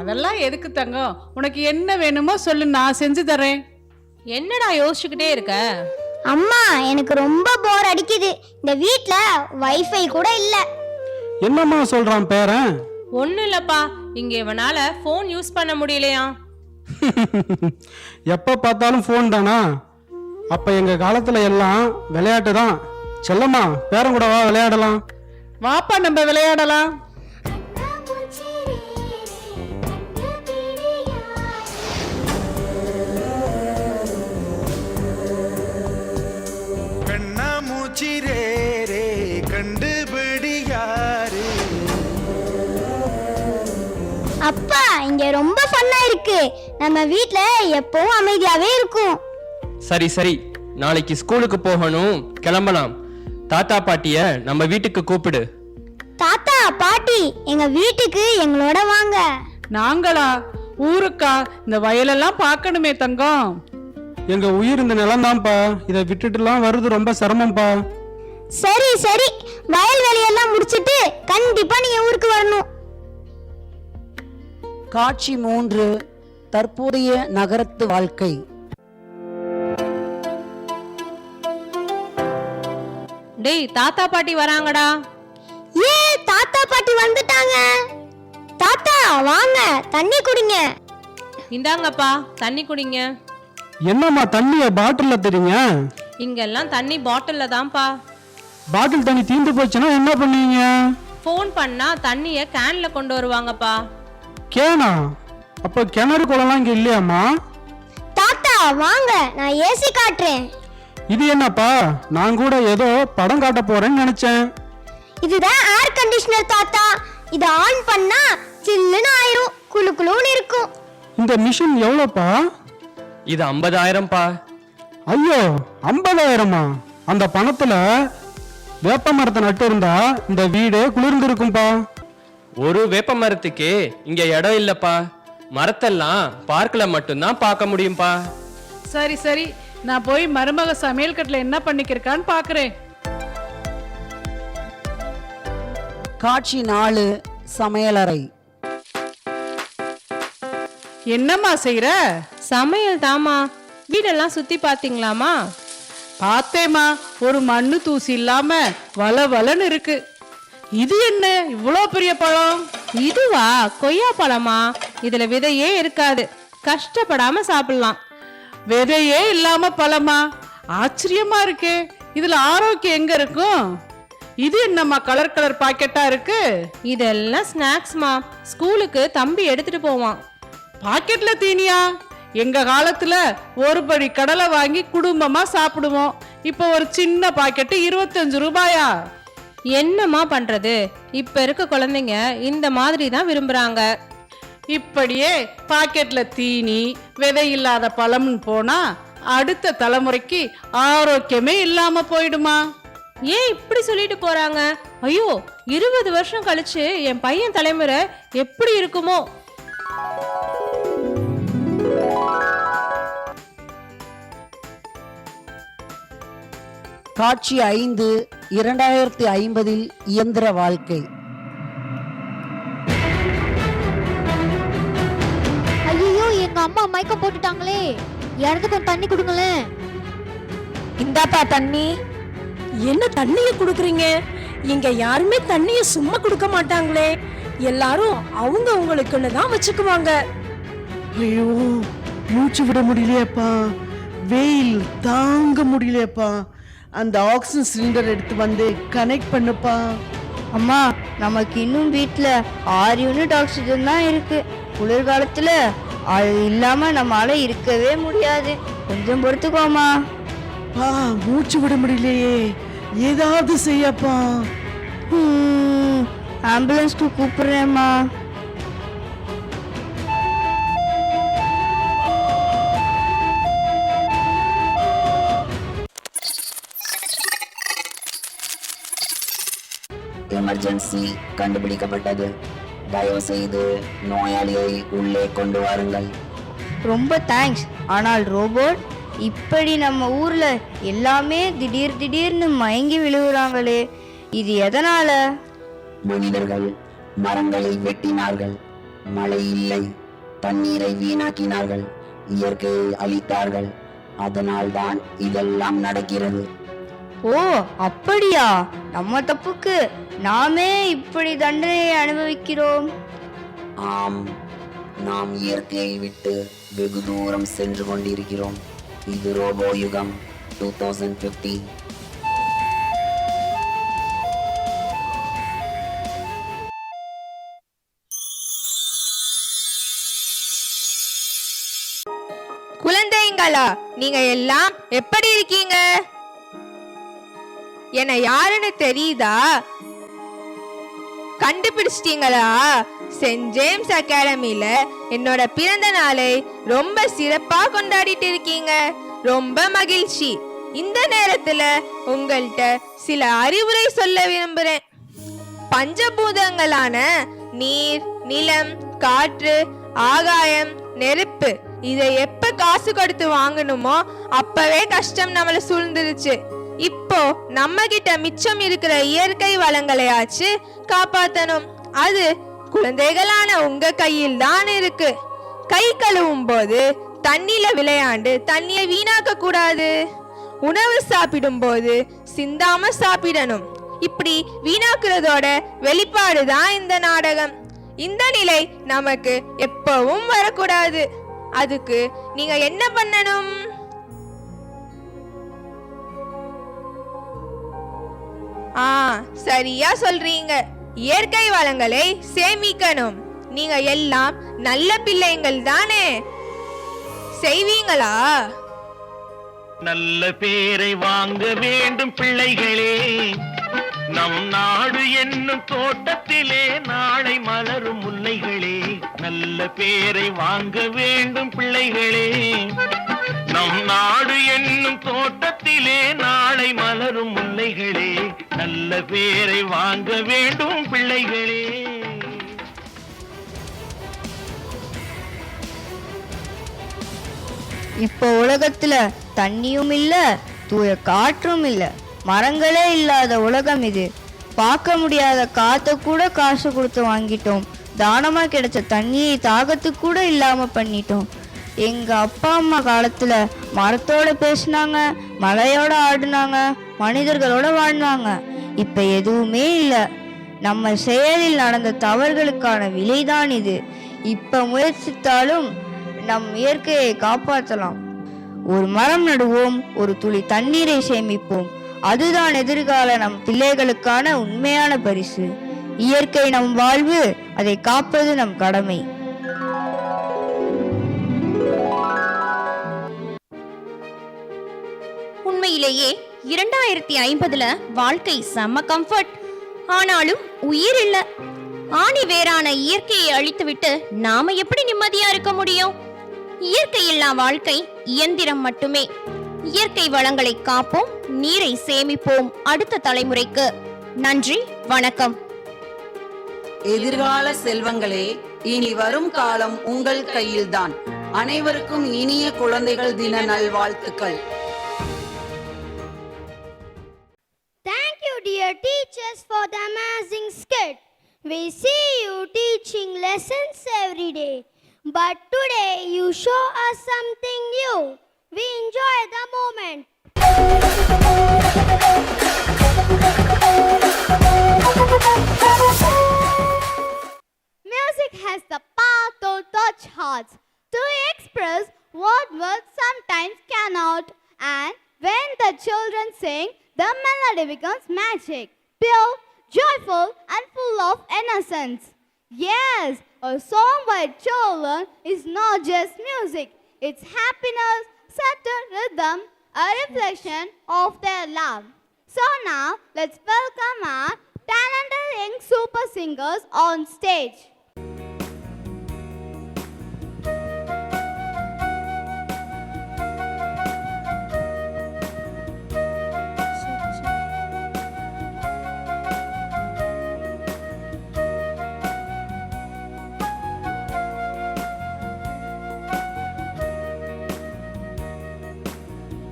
அதெல்லாம் எதுக்கு தங்கம்? உனக்கு என்ன வேணுமோ சொல்லு, நான் செஞ்சு தரேன். என்னடா யோசிச்சுக்கிட்டே இருக்க? அம்மா, எனக்கு ரொம்ப போர் அடிக்குது. இந்த வீட்ல வைஃபை கூட இல்ல. என்னம்மா சொல்றான் பேரன்? ஒண்ணும் இல்லப்பா, இங்க இவனால போன் யூஸ் பண்ண முடியலையா? எப்ப பார்த்தாலும் போன் தானா? அப்ப எங்க காலத்துல எல்லாம் விளையாட்டு தான். செல்லம்மா, பேரன் கூட வா, விளையாடலாம். வாப்பா, நம்ம விளையாடலாம். அப்பா, இங்க ரொம்ப ஃபன்னா இருக்கு. நம்ம வீட்ல எப்பவும் அமைதியாவே இருக்கும். சரி சரி, நாளைக்கு ஸ்கூலுக்கு போகணும், கிளம்பலாம். தாத்தா பாட்டிய நம்ம வீட்டுக்கு கூப்பிடு. தாத்தா, பாட்டி, எங்க வீட்டுக்கு எங்களோட வாங்க. நாங்களா? ஊருக்கா? இந்த வயலெல்லாம் பார்க்கணுமே தங்கம். எங்க உயிர் இந்த நிலம்தான்ப்பா, இதை விட்டுட்டுலாம் வருது ரொம்ப சிரமம்ப்பா. சரி சரி, வயல் வேலையெல்லாம் முடிச்சிட்டு கண்டிப்பா நீங்க ஊருக்கு வரணும். காட்சி 3, தற்போதைய நகரத்து வாழ்க்கை. டேய், தாத்தா பாட்டி வராங்கடா. ஏ, தாத்தா பாட்டி வந்துட்டாங்க. தாத்தா, வாங்க, தண்ணி குடிங்க. இந்தாங்கப்பா, தண்ணி குடிங்க. என்னம்மா தண்ணிய பாட்டில்ல தெரியுங்க? இங்கெல்லாம் தண்ணி பாட்டில்ல தான்ப்பா. பாட்டில் தண்ணி தீந்து போச்சுன்னா என்ன பண்ணுவீங்க? ஃபோன் பண்ணா தண்ணிய கேன்ல கொண்டு வருவாங்கப்பா. கேனா? அப்ப கிணறு குளம்லாம் இங்க இல்லையாம்மா? தாத்தா, வாங்க, நான் ஏசி காட்டுறேன். இது என்னப்பா? நான் கூட ஏதோ படம் காட்ட போறேன்னு நினைச்சேன். இதுதான் ஏர் கண்டிஷனர் தாத்தா. இத ஆன் பண்ணா சில்லுன்னு ஆயிரும், குளு குளுன்னு இருக்கும். இந்த மிஷின் எவ்வளோப்பா? இது 50,000 பா. ஐயோ, 50,000மா? அந்த பணத்துல வேப்ப மரத்தை நட்டு இருந்தா இந்த வீடே குளிர்ந்து இருக்கும்பா. ஒரு வேப்ப மரத்துக்கு இங்க இடம் இல்லப்பா. மரத்தெல்லாம் பார்க்கல மட்டும்தான் பார்க்க முடியும்பா. சரி சரி, நான் போய் மருமக சமையல் கட்டுல என்ன பண்ணிக்கிருக்கான்னு பாக்குறேன். காட்சி 4, சமையலறை. என்னம்மா செய்யற? சமையல் தாமா. வீடெல்லாம் சுத்தி பாத்தீங்களாமா? பார்த்தேம்மா, ஒரு மண்ணு தூசி இல்லாம வளவலன்னு இருக்கு. இது என்ன இவ்வளோ பெரிய பழம்? இதுவா? கொய்யா பழமா? இதுல விதையே இருக்காது, கஷ்டப்படாம சாப்பிடலாம். விதையே இல்லாம பழமா? ஆச்சரியமா இருக்கே. இதுல ஆரோக்கியம் எங்க இருக்கும்? இது என்னம்மா கலர் கலர் பாக்கெட்டா இருக்கு? இதெல்லாம் ஸ்நாக்ஸ்மா. ஸ்கூலுக்கு தம்பி எடுத்துட்டு போவான். பாக்கெட்ல தீனியா? எங்க காலத்துல ஒரு படி கடலை வாங்கி குடும்பமா சாப்பிடுவோம். இப்போ ஒரு சின்ன பாக்கெட்டு 25 ரூபாயா? என்னம்மா பண்றது? இப்ப இருக்க குழந்தைங்க இந்த மாதிரி தான் விரும்புறாங்க. இப்படியே பாக்கெட்ல தீனி, விதை இல்லாத பழம்னு போனா அடுத்த தலைமுறைக்கு ஆரோக்கியமே இல்லாம போயிடுமா? ஏன் இப்படி சொல்லிட்டு போறாங்க? ஐயோ, 20 வருஷம் கழிச்சு என் பையன் தலைமுறை எப்படி இருக்குமோ? காட்சி 5 2050 இயந்திர வாழ்க்கை. ஐயோ எங்க அம்மா மயக்கம் போட்டுட்டாங்களே, எனக்கு கொஞ்சம் தண்ணி கொடுங்களேன். இந்தாப்பா தண்ணி. என்ன தண்ணிய குடுக்குறீங்க? இங்க யாருமே தண்ணிய சும்மா கொடுக்க மாட்டாங்களே, எல்லாரும் அவங்க உங்களுக்குன்னு தான் வச்சுக்குவாங்க. ஐயோ மூச்சு விட முடியலையேப்பா, வெயில் தாங்க முடியலையேப்பா. அந்த ஆக்சிஜன் சிலிண்டர் எடுத்து வந்து கனெக்ட் பண்ணுப்பா. அம்மா, நமக்கு இன்னும் வீட்டில் 6 யூனிட் ஆக்சிஜன் தான் இருக்கு. குளிர்காலத்தில் அது இல்லாமல் நம்மளால இருக்கவே முடியாது. கொஞ்சம் பொறுத்துக்கோமா. மூச்சு விட முடியலையே, ஏதாவது செய்யப்பா. ஆம்புலன்ஸ்க்கு கூப்பிடுறேம்மா. எமர்ஜென்சி கண்டுபிடிக்கப்பட்டது. தயவு செய்து நோயாளியை உள்ளே கொண்டு வாருங்கள். ரொம்ப தேங்க்ஸ். ஆனால் ரோபோட், இப்படி நம்ம ஊர்ல எல்லாமே திடீர்னு மயங்கி விழுகுறாங்களே, இது எதனால? மனிதர்கள் மரங்களை வெட்டினார்கள், மழை இல்லை, தண்ணீரை வீணாக்கினார்கள், இயற்கையை அழித்தார்கள். அதனால்தான் இதெல்லாம் நடக்கிறது. ஓ அப்படியா? நம்ம தப்புக்கு நாமே இப்படி தண்டனையை அனுபவிக்கிறோம். ஆம், நாம் இயற்கையை விட்டு வெகு தூரம் சென்று கொண்டிருக்கிறோம். இது ரோபோ யுகம் 2050. குழந்தைங்களா, நீங்க எல்லாம் எப்படி இருக்கீங்க? என்ன யாருன்னு தெரியுதா? கண்டுபிடிச்சிட்டீங்களா? சென்ட் ஜேம்ஸ் அகாடமில என்னோட பிறந்த நாளை ரொம்ப சிறப்பா கொண்டாடிட்டு இருக்கீங்க. ரொம்ப மகிழ்ச்சி. இந்த நேரத்துல உங்கள்கிட்ட சில அறிவுரை சொல்ல விரும்புறேன். பஞ்சபூதங்களான நீர், நிலம், காற்று, ஆகாயம், நெருப்பு, இதை எப்ப காசு கொடுத்து வாங்கணுமோ அப்பவே கஷ்டம் நம்மளை சூழ்ந்துருச்சு. இப்போ நம்ம கிட்ட மிச்சம் இருக்கிற இயற்கை வளங்களையாச்சு காப்பாத்தணும். அது குழந்தைகளான உங்க கையில் தான் இருக்கு. கை கழுவும் போது தண்ணியில விளையாண்டு தண்ணியை வீணாக்க கூடாது. உணவு சாப்பிடும் போது சிந்தாம சாப்பிடணும். இப்படி வீணாக்குறதோட வெளிப்பாடு தான் இந்த நாடகம். இந்த நிலை நமக்கு எப்பவும் வரக்கூடாது. அதுக்கு நீங்க என்ன பண்ணணும்? சரியா சொல்றீங்க. இயற்கை வளங்களை சேமிக்கணும். நீங்க எல்லாம் நல்ல பிள்ளைங்கள் தானே, செய்வீங்களா? நல்ல பேரை வாங்க வேண்டும் பிள்ளைகளே, நம் நாடு என்னும் தோட்டத்திலே நாளை மலரும் முல்லைகளே. நல்ல பேரை வாங்க வேண்டும் பிள்ளைகளே, நம் நாடு என்னும் தோட்டத்திலே நாளை மலரும் முல்லைகளே. நல்ல பேரை வாங்க வேண்டும் பிள்ளைகளே. இப்போ உலகத்துல தண்ணியும் இல்ல, தூய காற்றும் இல்ல, மரங்களே இல்லாத உலகம் இது. பார்க்க முடியாத காத்த கூட காசு கொடுத்து வாங்கிட்டோம். தானமா கிடைச்ச தண்ணியை தாகத்துக்கு கூட இல்லாம பண்ணிட்டோம். எங்க அப்பா அம்மா காலத்துல மரத்தோட பேசினாங்க, மலையோட ஆடினாங்க, மனிதர்களோட வாழ்ந்தாங்க. இப்ப எதுவுமே இல்லை. நம்ம செயலில் நடந்த தவறுகளுக்கான விலைதான் இது. இப்ப முயற்சித்தாலும் நம் இயற்கையை காப்பாற்றலாம். ஒரு மரம் நடுவோம், ஒரு துளி தண்ணீரை சேமிப்போம். அதுதான் எதிர்கால நம் பிள்ளைகளுக்கான உண்மையான பரிசு. இயற்கை நம் வாழ்வு, அதை காப்பது நம் கடமை. உண்மையிலேயே 2050ல வாழ்க்கை செம்ம கம்ஃபர்ட். ஆனாலும் உயிர் இல்ல. ஆணி வேறான இயற்கையை அழித்துவிட்டு நாம எப்படி நிம்மதியா இருக்க முடியும்? இயற்கை இல்லா வாழ்க்கை இயந்திரம் மட்டுமே. இயற்கை வளங்களை காப்போம், நீரை சேமிப்போம் அடுத்த தலைமுறைக்கு. நன்றி, வணக்கம். எதிர்கால செல்வங்களே, இனி வரும் காலம் உங்கள் கையில்தான். அனைவருக்கும் இனிய குழந்தைகள் தின நல்வாழ்த்துக்கள். dear teachers, for the amazing skit. We see you teaching lessons every day, but today you show us something new. We enjoy the moment. Music has the power to touch hearts, to express what words sometimes cannot, and when the children sing, the melody becomes magic, pure, joyful, and full of innocence. Yes, a song by children is not just music, it's happiness, subtle rhythm, a reflection of their love. So now, let's welcome our talented young super singers on stage.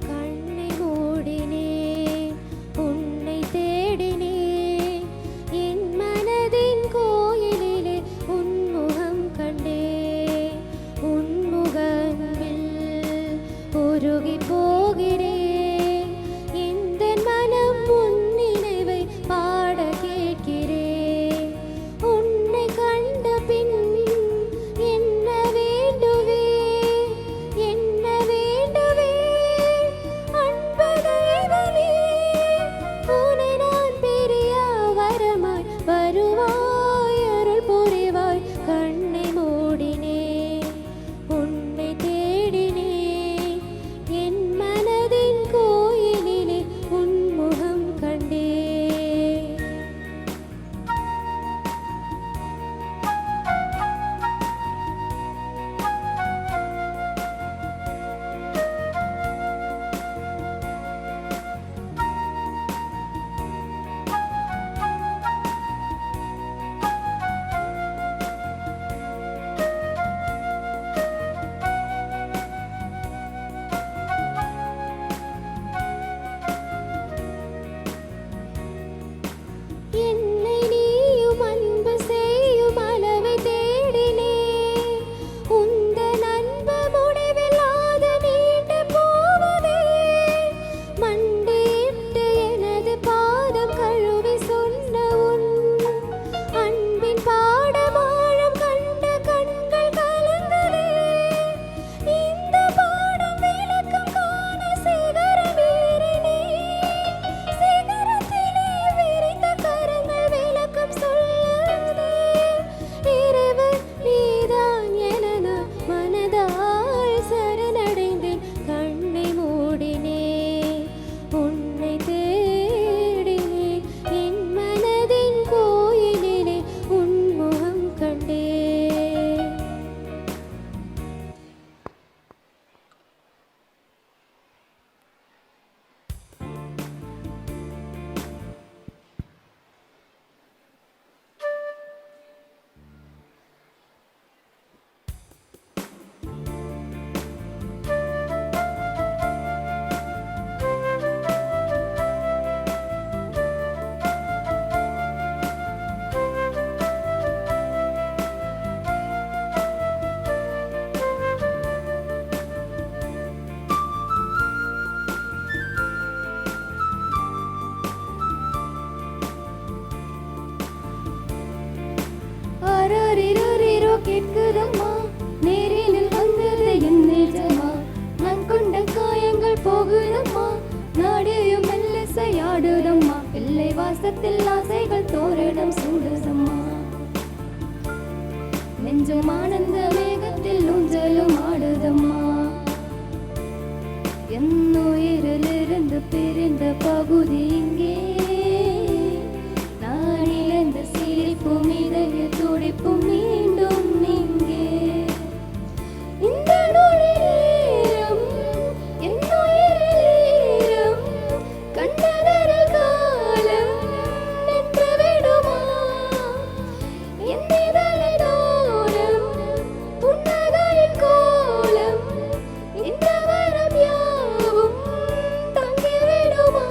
கண்ணை மூடினேன், உன்னை தேடினேன், என் மனதின் கோயிலிலே உன்முகம் கண்டேன், உன்முகத்தில் உருகி போகிறேன், இந்த மனம் உன் நினைவை பாட கேட்கிறேன், உன்னை கண்ட பின் என்ன வேண்டுவேன், என்ன வேண்டுவேன், அன்பு தெய்வமே, உன்னை நான் பிரிய வரமாய் வருவாய், அருள் புரிவாய். கண்ணை மூடினேன், உன்னை தேடினேன், என் மனதின் கோயிலிலே உன்முகம் கண்டேன். என்னை நீயும் அன்பு செய்யும் அளவை தேடினேன், உந்தன் அன்பு முடிவில்லாத நீண்டு போவதே, மண்டியிட்டு எனது பாதம் கழுவி சொன்ன உன் அன்பின் பாடமாழம் கண்ட கண்கள் கலங்குதே, இந்த பாடம் விளக்கம் காண சிகரம் ஏறினேன், சிகரத்திலே விரிந்த கரங்கள் விளக்கம் சொல்லுதே, இறைவன் நீதான் என நான் மனதால் சரணடைந்தேன். கண்ணை மூடினேன், உன்னை தேடினேன், என் மனதின் கோயிலிலே உன்முகம் கண்டேன். அரரிரரிரோ கேட்குதம்மா, நேரினில் வந்தது என் நிஜமா, நான் கொண்ட காயங்கள் போகுதம்மா, நாடியும் மெல்லிசையாடுதம்மா, பிள்ளை வாசத்தில் ஆசைகள் தோரணம் சூடுதம்மா, நெஞ்சும் ஆனந்த மேகத்தில் ஊஞ்சலும் ஆடுதம்மா, என் உயிரிலிருந்து பிரிந்த பகுதி இங்கே, நான் இழந்த சிரிப்பும் இதய துடிப்பும் மீண்டும் இங்கே, இந்த நொடி நேரம் என் உயிரில் கண்டதொரு காலம் நின்று விடுமா, என் இதழின் ஓரம் புன்னகையின் கோலம், இந்த வரம் யாவும் தங்கிவிடுமா,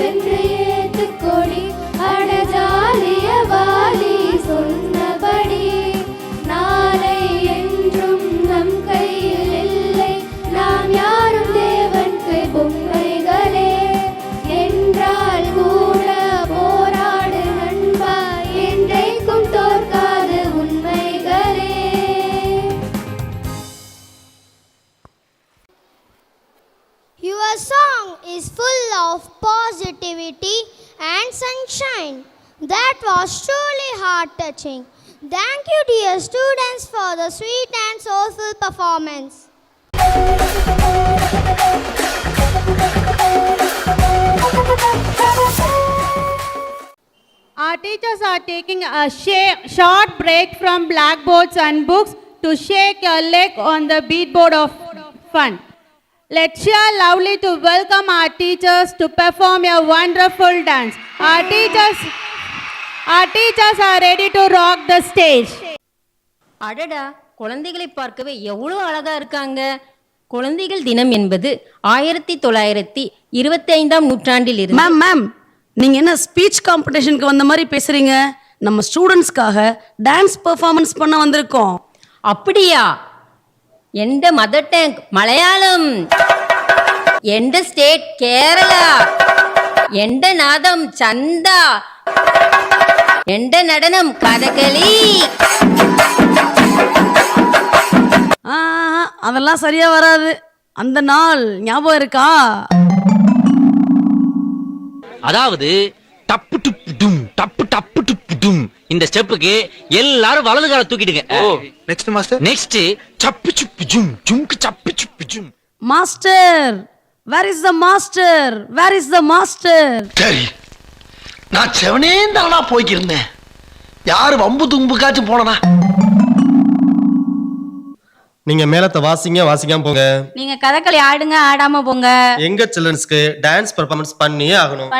வென்று ஏத்துக்கொடி அடஜாலிய வாலி சொன்னபடி நாளை என்றும் நம் கையில் இல்லை நாம் யாரும் தேவன் கை பொம்மைகளே என்றால் கூட போராடு நண்பா என்றைக்கும் தோற்காது உண்மைகளே. Your song is full of positivity and sunshine. That was truly heart-touching. Thank you, dear students, for the sweet and soulful performance. Our teachers are taking a short break from blackboards and books to shake your leg on the beatboard of fun. Let's cheer loudly to welcome our teachers to perform a wonderful dance. Our teachers are ready to rock the stage. அடடா, குழந்தைகளை பார்க்கவே எவ்வளோ அழகா இருக்காங்க. குழந்தைகள் தினம் என்பது 1925ஆம் நூற்றாண்டில் இருந்து. மேம் நீங்க என்ன ஸ்பீச் காம்படிஷனுக்கு வந்த மாதிரி பேசுறீங்க? நம்ம ஸ்டூடெண்ட்ஸ்க்காக டான்ஸ் பெர்ஃபார்மன்ஸ் பண்ண வந்திருக்கோம். அப்படியா? எந்த மதர் டங் மலையாளம், எந்த ஸ்டேட் கேரளா, எந்த நாதம் சந்தா, எந்த நடனம் கதகளி. அதெல்லாம் சரியா வராது. அந்த நாள் ஞாபகம் இருக்கா? அதாவது டப்பு டுப்பு டும் டப்பு டப்பு டுப்பு டும் இந்த ஸ்டெப்புக்கு எல்லாரும் வலது கால தூக்கிடுங்க. Next master. நெக்ஸ்ட் சப்பு சுப்பு ஜும் ஜும்க்கு சப்பு சுப்பு ஜும். Master, where is the master? Where is the master? சரி, நான் செவனே தானா போய்க்கிருந்தேன். யாரு வம்பு தும்புக்காச்சும் போனா? நீங்க மேலத்தை வாசிக்காம போங்க. நீங்க கதகளி ஆடுங்க, ஆடாம போங்க. எங்க சில்ட்ரன்ஸ்க்கு டான்ஸ் பெர்ஃபார்மன்ஸ் பண்ணியே ஆகணும்.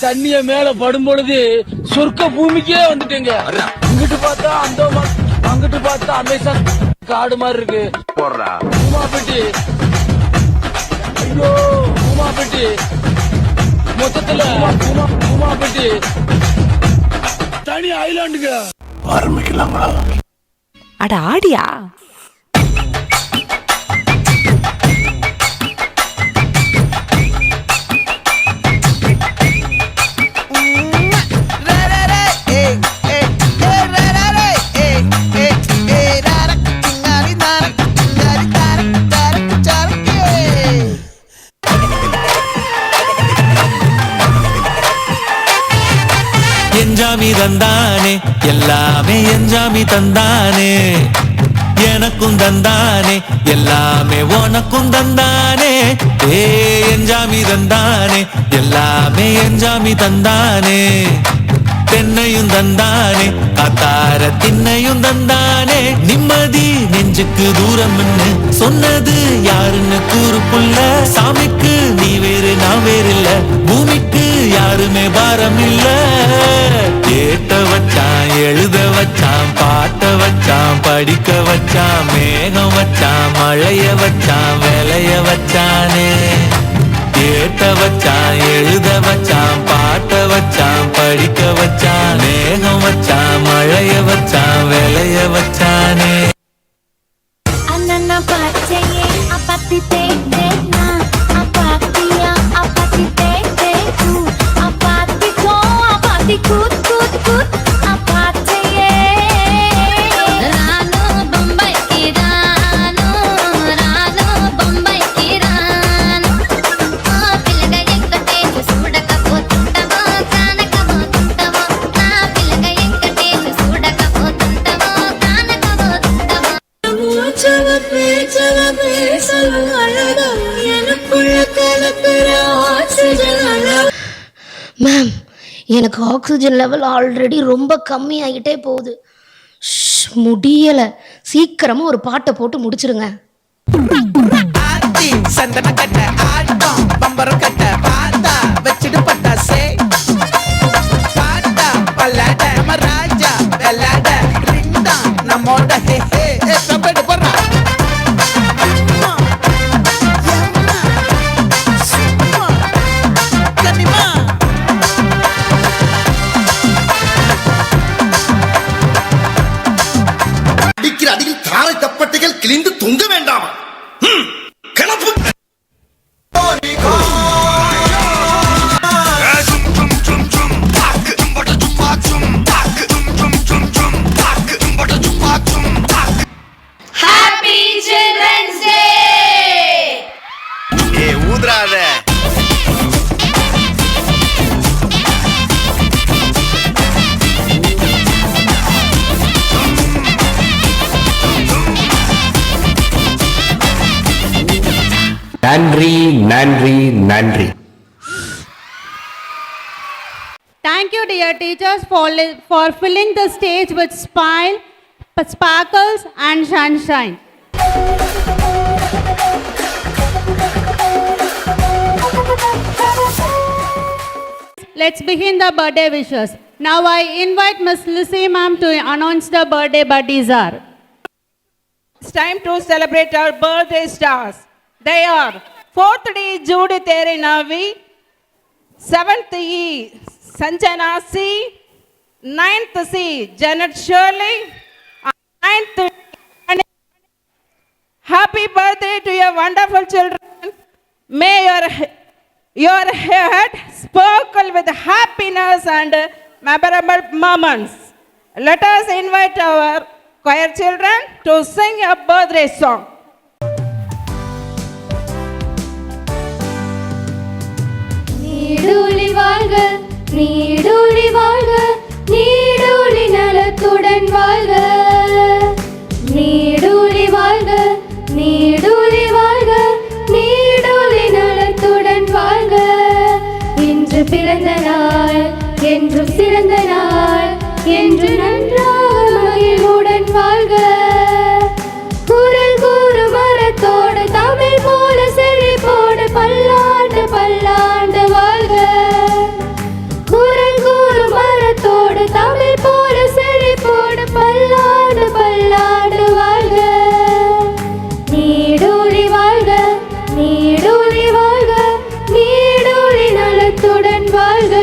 தண்ணிய மேல படும் பொழுது சொர்க்க பூமிக்கே வந்துட்டீங்க. இங்கிட்டு பார்த்தா அந்தோமான், அங்கிட்டு பார்த்தா அமேசான் காடு மாதிரி இருக்கு. உமாபெட்டி, ஐயோ உமாபெட்டி, மொத்தத்துல உமாபெட்டி தனி ஐலாண்டுங்க. ஆரம்பிக்கலாங்களா? அட ஆடியா? என்ஜாமி தந்தானே, எல்லாமே என்ஜாமி தந்தானே, எனக்கும் தந்தானே, எல்லாமே உனக்கும் தந்தானே. ஏ என்ஜாமி தந்தானே, எல்லாமே என்ஜாமி தந்தானே, தென்னையும் தந்தானே, காத்தார திண்ணையும் தந்தானே. நிம்மதி நெஞ்சுக்கு தூரம் சொன்னது யாருன்னு கூறுக்குள்ள. சாமிக்கு நீ வேறு நான் வேறு இல்ல, பூமிக்கு யாருமே பாரம் இல்ல. கேட்ட வச்சான், எழுத வச்சான், பாட்ட வச்சான், படிக்க வச்சான், மேகம் வச்சான், மழைய வச்சான், விளைய வச்சானே. கேட்ட வச்சான், எழுத வச்சான், பாட்ட வச்சான், படிக்க வச்சான், மேகம் வச்சான், மழைய வச்சான், விளைய வச்சானே. அண்ணா பச்சையே அப்பத்தி தேனா அப்பாத்தியா அப்பத்தி தேகு அப்பாத்தி கோ அப்பாத்தி கூத் கூத் கூத் அப்பாத்தியே. ரானோ பம்பை கி ரானோ, ரானோ பம்பை கி ரானோ. ஆ பிள்ளக எங்கட்டேச்சு சூடக போతుంటவో కానక పోతుంటవో. నా పిల్లగ ఎక్కటేచ్చు సూడక పోతుంటవో కానక పోతుంటవో. மேம், எனக்கு ஆக்சிஜன் லெவல் ஆல்ரெடி ரொம்ப கம்மி ஆகிட்டே போகுது. முடியலை. சீக்கிரமாக ஒரு பாட்டை போட்டு முடிச்சிருங்க. சந்தன கட்ட ஆட்டம் பம்பரம் கட்ட பாத்தா வச்சிடு பட்டாசே பாட்டா பல்லாட நம்ம ராஜா வெள்ளாட ரிங்டா நம்மோட ஹே ஹே கம்பெடு போறா அடிக்கிற அடியில் தாரை தப்பட்டைகள் கிழிந்து தொங்க வேண்டாம். Club Happy Children's Day! ஊதுறாத. நன்றி நன்றி நன்றி. Thank you, dear teachers, for filling the stage with smile, sparkles, and sunshine. Let's begin the birthday wishes. Now I invite Miss Lizzie ma'am to announce the birthday buddies are. It's time to celebrate our birthday stars. They are 4th D Judith Navi, 7th E Sanjana C, 9th C Janet Shirley, 9th Happy birthday to your wonderful children. May your head sparkle with happiness and memorable moments. Let us invite our choir children to sing a birthday song. நீடூழி வாழ்க, நீடூழி வாழ்க, நீடூழி நலத்துடன் வாழ்க. நீடூழி வாழ்க, நீடூழி வாழ்க, நீடூழி நலத்துடன் வாழ்க. இன்று பிறந்த நாள் என்றும் சிறந்த நாள், என்று நன்றாக மகிழ்வுடன் வாழ்க. குரல் கூறு மரத்தோடு தமிழ் போல செழிப்போடு பல்லாண்டு பல்லாண்டு வாழ்க. குரல் கூறு மரத்தோடு தமிழ் போல செழிப்போடு பல்லாண்டு பல்லாண்டு வாழ்க. நீடூழி வாழ்க, நீடூழி வாழ்க, நீடூழி நலத்துடன் வாழ்க.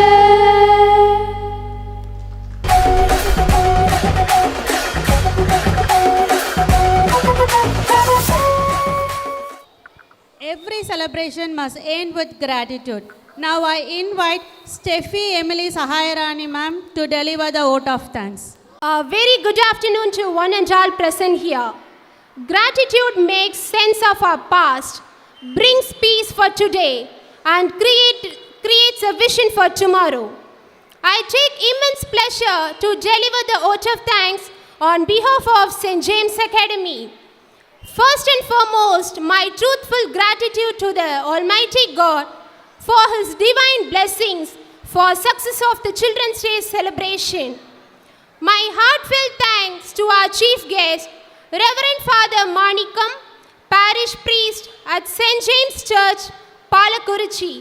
Every celebration must end with gratitude. Now I invite Steffi Emily Sahayarani ma'am to deliver the vote of thanks. A very good afternoon to one and all present here. Gratitude makes sense of our past, brings peace for today, and creates a vision for tomorrow. I take immense pleasure to deliver the vote of thanks on behalf of St. James Academy. First and foremost, my truthful gratitude to the Almighty God for His divine blessings for success of the Children's Day celebration. My heartfelt thanks to our chief guest, Reverend Father Manikam, Parish Priest at St. James Church, Palakurichi,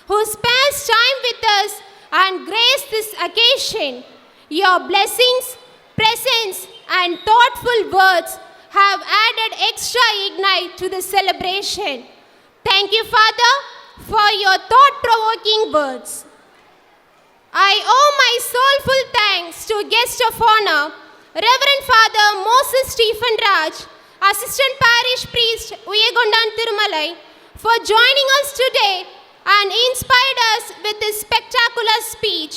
who spares time with us and graced this occasion. Your blessings, presence, and thoughtful words have added extra ignite to the celebration. Thank you, Father, for your thought-provoking words. I owe my soulful thanks to guest of honor, Reverend Father Moses Stephen Raj, Assistant Parish Priest, Uyegondan Tirumalai, for joining us today and inspired us with this spectacular speech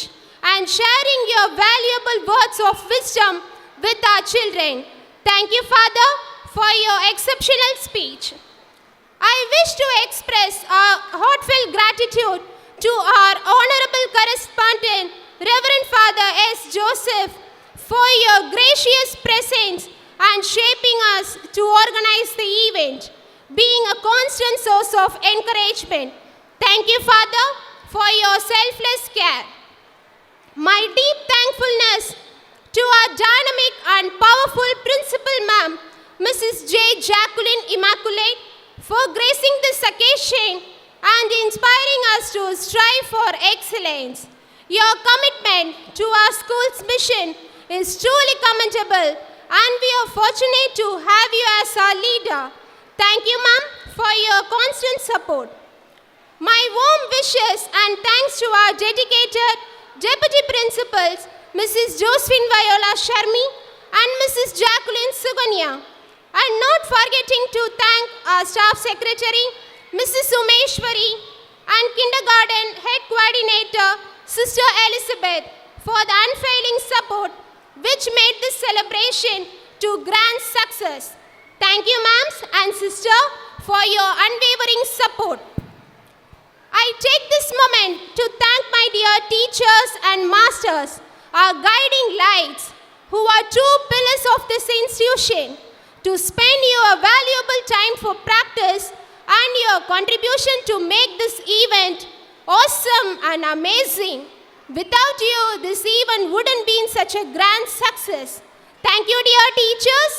and sharing your valuable words of wisdom with our children. Thank you, Father, for your exceptional speech. I wish to express our heartfelt gratitude to our honorable correspondent, Reverend Father S. Joseph, for your gracious presence and shaping us to organize the event. being a constant source of encouragement. Thank you, Father, for your selfless care. My deep thankfulness to our dynamic and powerful principal ma'am, Mrs. J. Jacqueline Immaculate, for gracing this occasion and inspiring us to strive for excellence. Your commitment to our school's mission is truly commendable, and we are fortunate to have you as our leader. Thank you, ma'am, for your constant support. My warm wishes and thanks to our dedicated Deputy Principals, Mrs. Josephine Viola Sharmi and Mrs. Jacqueline Suganya, and not forgetting to thank our Staff Secretary, Mrs. Umeshwari, and Kindergarten Head Coordinator, Sister Elizabeth, for the unfailing support which made this celebration to grand success. Thank you, ma'ams and sister, for your unwavering support. I take this moment to thank my dear teachers and masters, our guiding lights, who are true pillars of this institution, to spend your valuable time for practice and your contribution to make this event awesome and amazing. Without you, this event wouldn't be such a grand success. Thank you, dear teachers.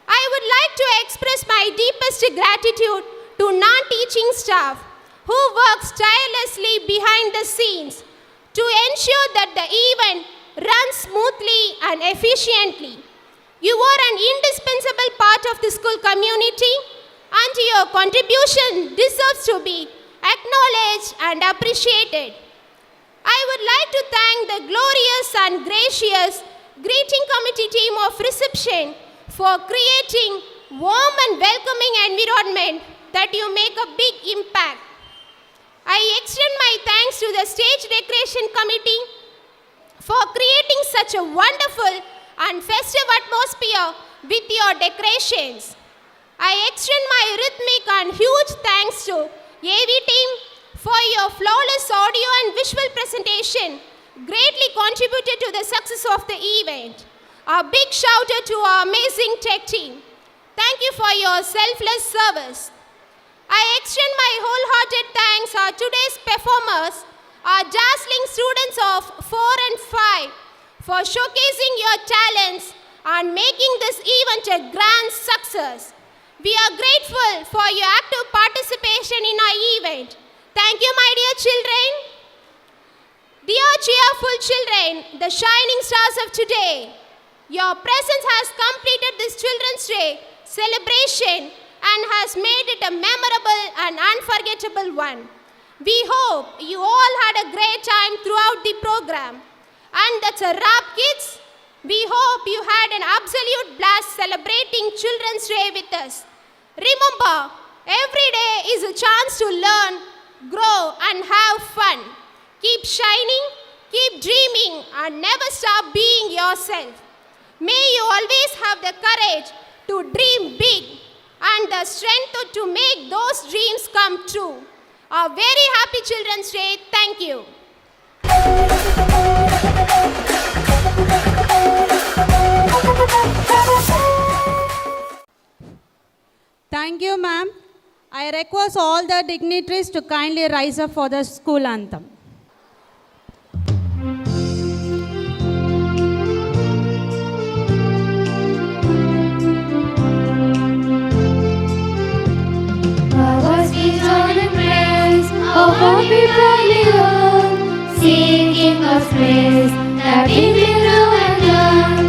I would like to express my deepest gratitude to non-teaching staff who works tirelessly behind the scenes to ensure that the event runs smoothly and efficiently. You are an indispensable part of the school community, and your contribution deserves to be acknowledged and appreciated. I would like to thank the glorious and gracious greeting committee team of reception for creating warm and welcoming environment that you make a big impact. I extend my thanks to the stage decoration committee for creating such a wonderful and festive atmosphere with your decorations. I extend my rhythmic and huge thanks to AV team for your flawless audio and visual presentation, greatly contributed to the success of the event. A big shout out to our amazing tech team. Thank you for your selfless service. I extend my wholehearted thanks to today's performers, our dazzling students of 4 and 5, for showcasing your talents and making this event a grand success. We are grateful for your active participation in our event. Thank you, my dear children. Dear cheerful children, the shining stars of today, your presence has completed this Children's Day celebration and has made it a memorable and unforgettable one. We hope you all had a great time throughout the program. And that's a wrap, kids. We hope you had an absolute blast celebrating Children's Day with us. Remember, every day is a chance to learn, grow, and have fun. Keep shining, keep dreaming, and never stop being yourself. May you always have the courage to dream big and the strength to make those dreams come true. A very happy Children's Day. Thank you. Thank you, ma'am. I request all the dignitaries to kindly rise up for the school anthem. Of what we proudly own, singing of praise that we will know and learn.